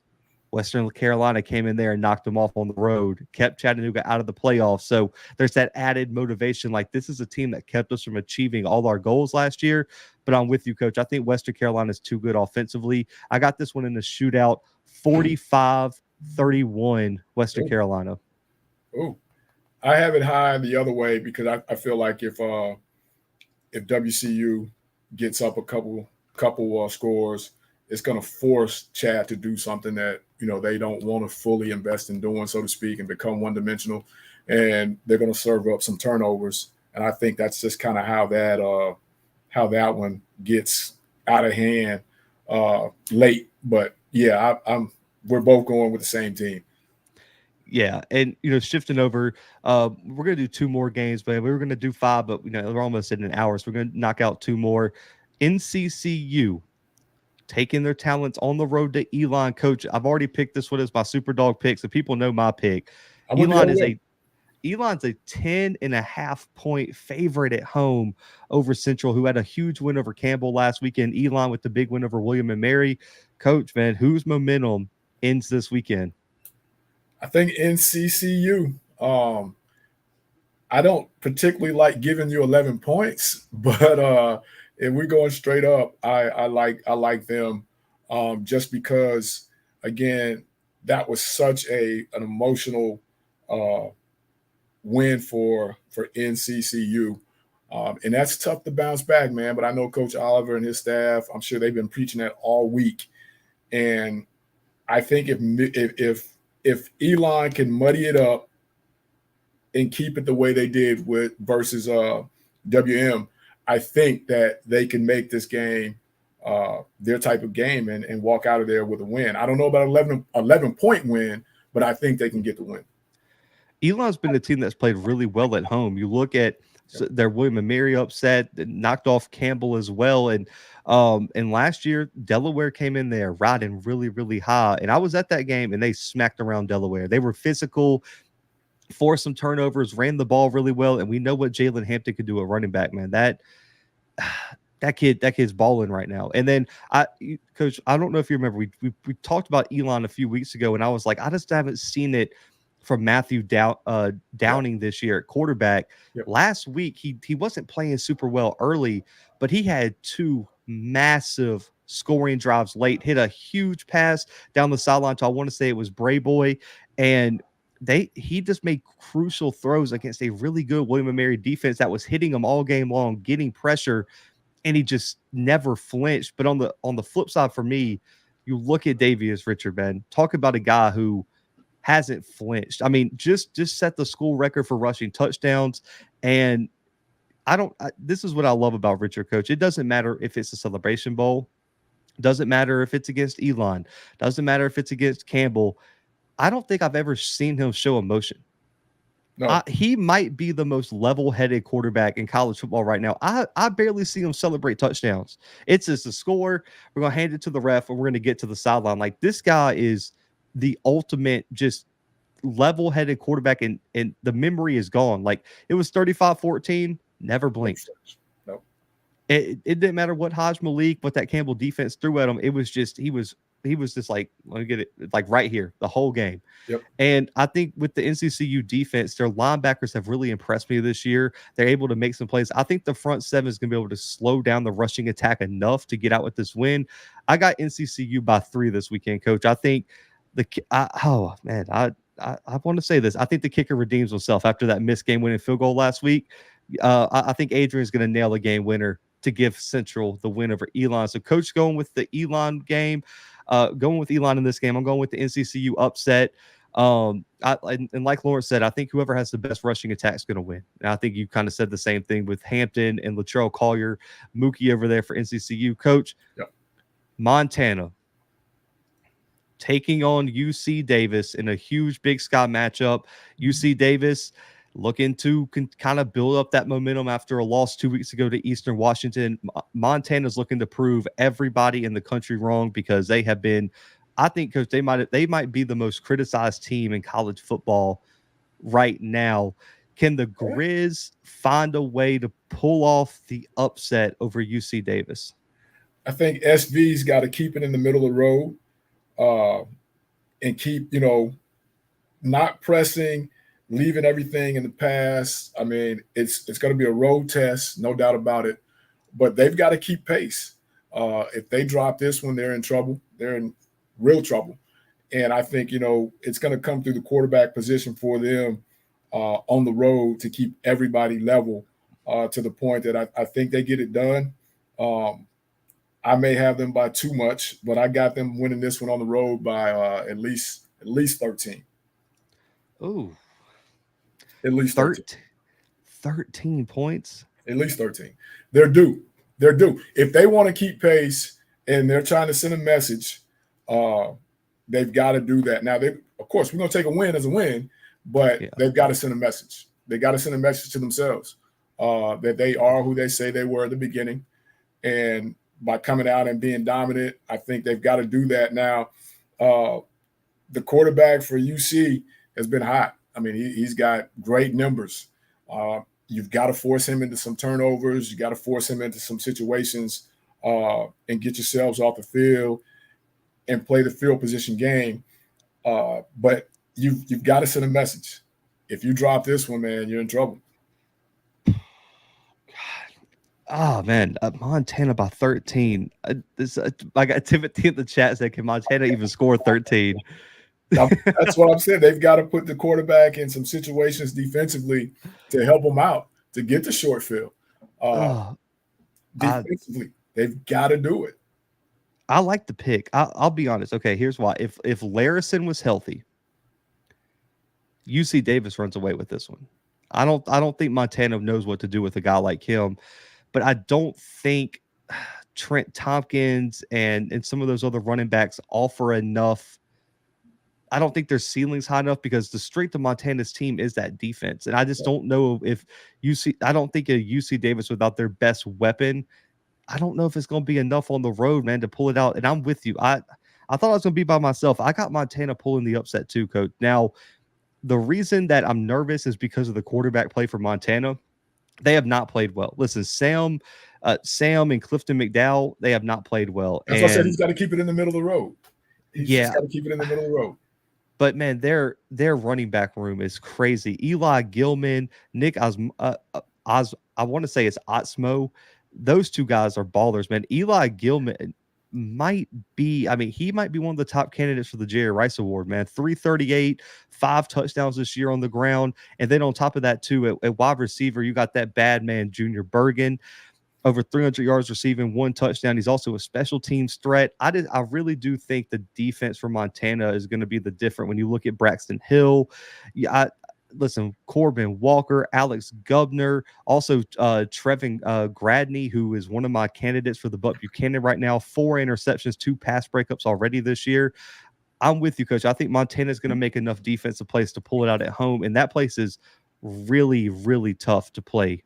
Western Carolina came in there and knocked them off on the road, kept Chattanooga out of the playoffs. So there's that added motivation. This is a team that kept us from achieving all our goals last year. But I'm with you, Coach. I think Western Carolina is too good offensively. I got this one in the shootout, 45-31 Western Carolina. Oh, I have it high the other way because I feel like if WCU gets up a couple scores, it's going to force Chad to do something that, they don't want to fully invest in doing, so to speak, and become one-dimensional. And they're going to serve up some turnovers. And I think that's just kind of how that one gets out of hand late. But, yeah, we're both going with the same team. Yeah, and shifting over, we're gonna do 2 more games, but we were gonna do 5, but we're almost at an hour, so we're gonna knock out 2 more. NCCU taking their talents on the road to Elon. Coach, I've already picked this one as my super dog pick, so people know my pick. Elon's a 10.5-point favorite at home over Central, who had a huge win over Campbell last weekend. Elon with the big win over William and Mary. Coach, man, whose momentum ends this weekend? I think NCCU. I don't particularly like giving you 11 points, but if we're going straight up, I like them just because, again, that was such an emotional win for NCCU. And that's tough to bounce back, man. But I know Coach Oliver and his staff, I'm sure they've been preaching that all week. And I think if Elon can muddy it up and keep it the way they did with versus WM, I think that they can make this game their type of game and walk out of there with a win. I don't know about 11-point win, but I think they can get the win. Elon's been a team that's played really well at home. You look at their William and Mary upset, knocked off Campbell as well. And last year, Delaware came in there riding really, really high. And I was at that game, and they smacked around Delaware. They were physical, forced some turnovers, ran the ball really well. And we know what Jalen Hampton could do at running back, man. That kid's balling right now. And then Coach, I don't know if you remember, we talked about Elon a few weeks ago, and I was like, I just haven't seen it from Matthew Downing this year at quarterback. Yep. Last week, he wasn't playing super well early, but he had 2 massive scoring drives late, hit a huge pass down the sideline to, I want to say it was Bray Boy, and he just made crucial throws against a really good William and Mary defense that was hitting him all game long, getting pressure, and he just never flinched. But on the flip side for me, you look at Davius Richard, man. Talk about a guy who hasn't flinched. I mean, just set the school record for rushing touchdowns. And this is what I love about Richard, Coach. It doesn't matter if it's a Celebration Bowl. Doesn't matter if it's against Elon. Doesn't matter if it's against Campbell. I don't think I've ever seen him show emotion. No. He might be the most level-headed quarterback in college football right now. I barely see him celebrate touchdowns. It's just a score. We're going to hand it to the ref, and we're going to get to the sideline. Like, this guy is the ultimate just level-headed quarterback, and the memory is gone. Like, it was 35-14, never blinked. No. It didn't matter what Haj Malik, what that Campbell defense threw at him. It was just, he was just like, let me get it, like right here, the whole game. Yep. And I think with the NCCU defense, their linebackers have really impressed me this year. They're able to make some plays. I think the front seven is going to be able to slow down the rushing attack enough to get out with this win. I got NCCU by 3 this weekend, Coach. I think I want to say this. I think the kicker redeems himself after that missed game-winning field goal last week. I think Adrian's going to nail a game winner to give Central the win over Elon. So, Coach, going with the Elon game, going with Elon in this game. I'm going with the NCCU upset. And like Lawrence said, I think whoever has the best rushing attack is going to win. And I think you kind of said the same thing with Hampton and Latrell Collier, Mookie over there for NCCU. Coach, yep. Montana taking on UC Davis in a huge Big Sky matchup. UC Davis looking to kind of build up that momentum after a loss 2 weeks ago to Eastern Washington. Montana's looking to prove everybody in the country wrong because they have been, I think, Coach, they might be the most criticized team in college football right now. Can the Grizz find a way to pull off the upset over UC Davis? I think SV's got to keep it in the middle of the road. And keep, not pressing, leaving everything in the past. I mean, it's going to be a road test, no doubt about it. But they've got to keep pace. If they drop this one, they're in trouble. They're in real trouble. And I think, it's going to come through the quarterback position for them on the road to keep everybody level to the point that I think they get it done. I may have them by too much, but I got them winning this one on the road by at least 13. Ooh. At least 13 points? At least 13. They're due. If they want to keep pace and they're trying to send a message, they've got to do that. Now, of course, we're going to take a win as a win, but they've got to send a message. They got to send a message to themselves that they are who they say they were at the beginning. And by coming out and being dominant. I think they've got to do that now. The quarterback for UC has been hot. I mean, he's got great numbers. You've got to force him into some turnovers. You got to force him into some situations and get yourselves off the field and play the field position game. But you've got to send a message. If you drop this one, man, you're in trouble. Oh man, Montana by 13. I got Timothy in the chat saying, "Can Montana even score 13?" That's what I'm saying. They've got to put the quarterback in some situations defensively to help them out to get the short field. Defensively, they've got to do it. I like the pick. I'll be honest. Okay, here's why. If Larison was healthy, UC Davis runs away with this one. I don't think Montana knows what to do with a guy like him, but I don't think Trent Tompkins and some of those other running backs offer enough. I don't think their ceiling's high enough because the strength of Montana's team is that defense. And I just don't know if I don't think a UC Davis without their best weapon, I don't know if it's going to be enough on the road, man, to pull it out. And I'm with you. I thought I was going to be by myself. I got Montana pulling the upset too, Coach. Now, the reason that I'm nervous is because of the quarterback play for Montana. They have not played well. Listen, Sam and Clifton McDowell, they have not played well. That's why I said he's got to keep it in the middle of the road. He's just got to keep it in the middle of the road. But man, their running back room is crazy. Eli Gilman, Nick I want to say it's Otsmo. Those two guys are ballers, man. Eli Gilman might be one of the top candidates for the Jerry Rice Award, man. 338, 5 touchdowns this year on the ground. And then on top of that, too, at wide receiver, you got that bad man, Junior Bergen, over 300 yards receiving, 1 touchdown. He's also a special teams threat. I really do think the defense for Montana is going to be the different when you look at Braxton Hill. Listen, Corbin Walker, Alex Gubner, also Trevin Gradney, who is one of my candidates for the Buck Buchanan right now. 4 interceptions, 2 pass breakups already this year. I'm with you, Coach. I think Montana is going to make enough defensive plays to pull it out at home, and that place is really, really tough to play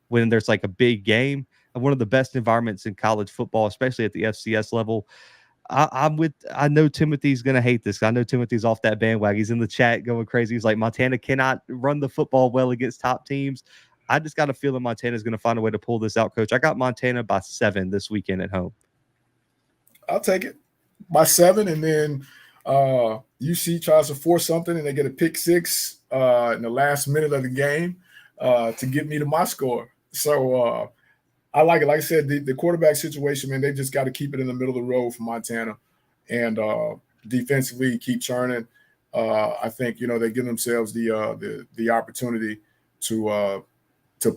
when there's like a big game. And one of the best environments in college football, especially at the FCS level. I know Timothy's going to hate this. I know Timothy's off that bandwagon. He's in the chat going crazy. He's like, Montana cannot run the football well against top teams. I just got a feeling Montana's going to find a way to pull this out, Coach. I got Montana by 7 this weekend at home. I'll take it by 7. And then UC tries to force something and they get a pick 6 in the last minute of the game to get me to my score. So I like it. Like I said, the quarterback situation, man, they just got to keep it in the middle of the road for Montana and defensively keep churning. I think, they give themselves the opportunity to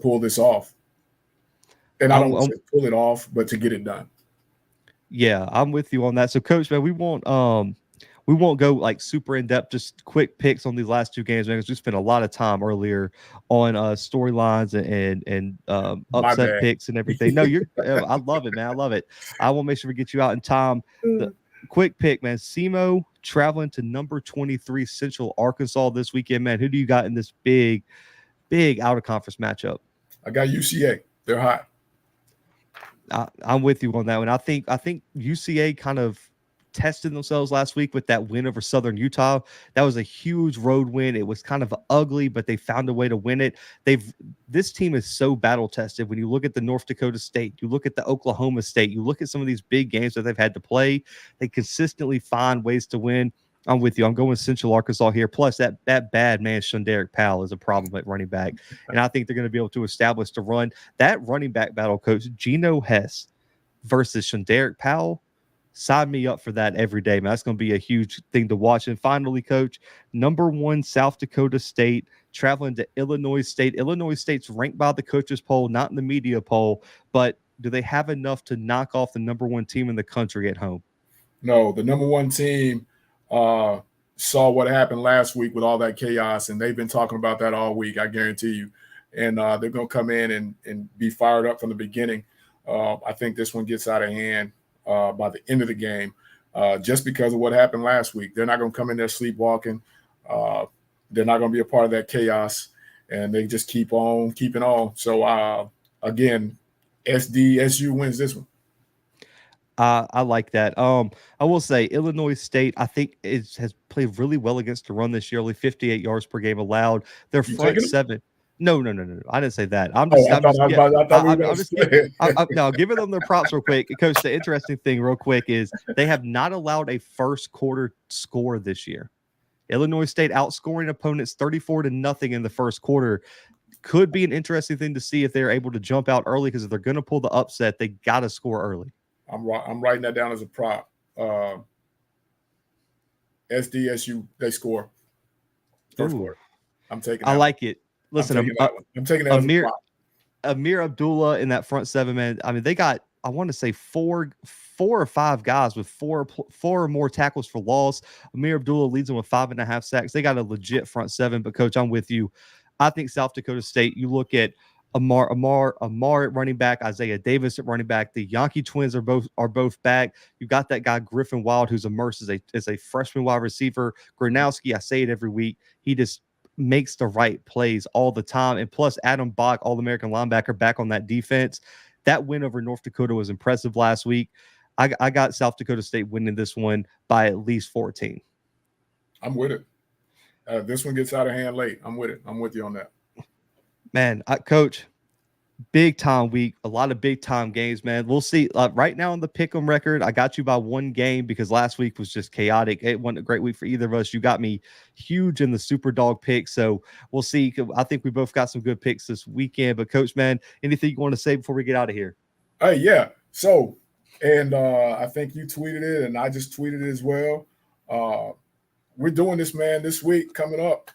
pull this off. And I don't want to pull it off, but to get it done. Yeah, I'm with you on that. So, Coach, man, we won't go like super in depth, just quick picks on these last 2 games, man, because we spent a lot of time earlier on storylines and upset picks and everything. No, I love it, man. I love it. I will make sure we get you out in time. The quick pick, man. SEMO traveling to number 23 Central Arkansas this weekend, man. Who do you got in this big out of conference matchup? I got UCA. They're hot. I'm with you on that one. I think UCA kind of tested themselves last week with that win over Southern Utah. That was a huge road win. It was kind of ugly, but they found a way to win it. This team is so battle tested. When you look at the North Dakota State, you look at the Oklahoma State, you look at some of these big games that they've had to play, they consistently find ways to win. I'm with you. I'm going Central Arkansas here. Plus, that bad man, Shunderick Powell, is a problem at running back. And I think they're going to be able to establish the run. That running back battle, Coach, Geno Hess versus Shunderick Powell, sign me up for that every day, man. That's going to be a huge thing to watch. And finally, Coach, number 1 South Dakota State traveling to Illinois State. Illinois State's ranked by the coaches poll, not in the media poll, but do they have enough to knock off the number 1 team in the country at home? No, the number 1 team saw what happened last week with all that chaos, and they've been talking about that all week, I guarantee you. And they're going to come in and be fired up from the beginning. I think this one gets out of hand by the end of the game, just because of what happened last week. They're not going to come in there sleepwalking. They're not going to be a part of that chaos, and they just keep on keeping on. So, again, SU wins this one. I like that. I will say Illinois State, I think has played really well against the run this year. Only 58 yards per game allowed. Their You front taking them? seven. No, no, no, no, no. I didn't say that. Oh, I I'm thought just, I, was yeah. about, I thought we were going I'm to just get. split. No, giving them their props real quick, Coach. The interesting thing, real quick, is they have not allowed a first quarter score this year. Illinois State outscoring opponents 34-0 in the first quarter. Could be an interesting thing to see if they're able to jump out early, because if they're going to pull the upset, they got to score early. I'm writing that down as a prop. SDSU, they score first Ooh, quarter. I'm taking I that one. like it. I'm Listen, taking that one. I'm taking that as a Amir prop. Amir Abdullah in that front seven, man. I mean, they got, I want to say four or five guys with four or more tackles for loss. Amir Abdullah leads them with 5.5 sacks. They got a legit front seven. But Coach, I'm with you. I think South Dakota State. You look at Amar at running back, Isaiah Davis at running back. The Yankee twins are both back. You got that guy Griffin Wild, who's immersed as a freshman wide receiver. Gronowski, I say it every week. He just makes the right plays all the time. And plus, Adam Bach, All-American linebacker, back on that defense. That win over North Dakota was impressive last week. I got South Dakota State winning this one by at least 14. I'm with it. This one gets out of hand late. I'm with it. I'm with you on that. Man, Coach, big time week, a lot of big time games, man. We'll see. Right now on the pick'em record, I got you by one game because last week was just chaotic. It wasn't a great week for either of us. You got me huge in the super dog pick, so we'll see. I think we both got some good picks this weekend. But Coach, man, anything you want to say before we get out of here? Hey, yeah. So, and I think you tweeted it, and I just tweeted it as well. We're doing this, man, this week coming up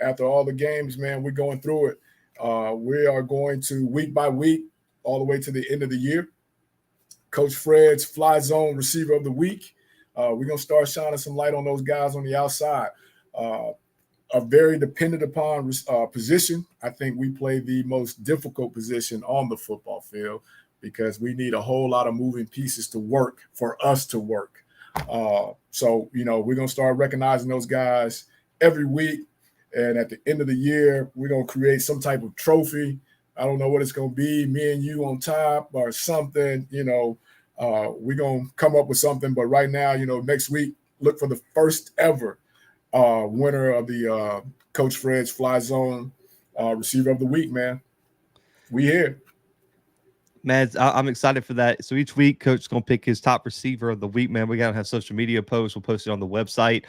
after all the games, man. We're going through it. We are going to week by week all the way to the end of the year. Coach Fred's Fly Zone Receiver of the Week. We're going to start shining some light on those guys on the outside. A very dependent upon position. I think we play the most difficult position on the football field because we need a whole lot of moving pieces to work for us to work. So, we're going to start recognizing those guys every week. And at the end of the year, we're going to create some type of trophy. I don't know what it's going to be, me and you on top or something, we're going to come up with something. But right now, next week, look for the first ever winner of the Coach Fred's Fly Zone Receiver of the Week, man. We here. Man, I'm excited for that. So each week, Coach is going to pick his top receiver of the week, man. We got to have social media posts. We'll post it on the website.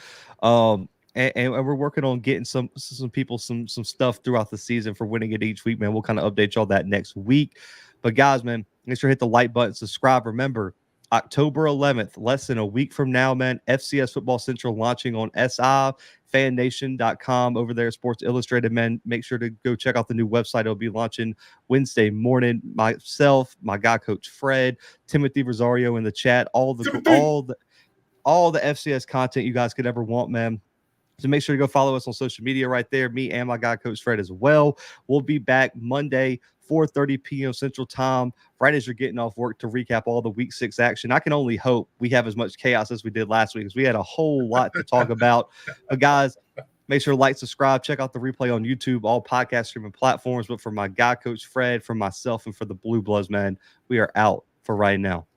And we're working on getting some people some stuff throughout the season for winning it each week, man. We'll kind of update y'all that next week. But guys, man, make sure to hit the like button, subscribe. Remember, October 11th, less than a week from now, man, FCS Football Central launching on SIFanNation.com over there at Sports Illustrated, man. Make sure to go check out the new website. It'll be launching Wednesday morning. Myself, my guy, Coach Fred, Timothy Rosario in the chat, all the FCS content you guys could ever want, man. So make sure to go follow us on social media right there. Me and my guy, Coach Fred, as well. We'll be back Monday, 4:30 p.m. Central Time, right as you're getting off work to recap all the Week 6 action. I can only hope we have as much chaos as we did last week because we had a whole lot to talk about. But, guys, make sure to like, subscribe, check out the replay on YouTube, all podcast streaming platforms. But for my guy, Coach Fred, for myself, and for the Blue Bloods, man, we are out for right now.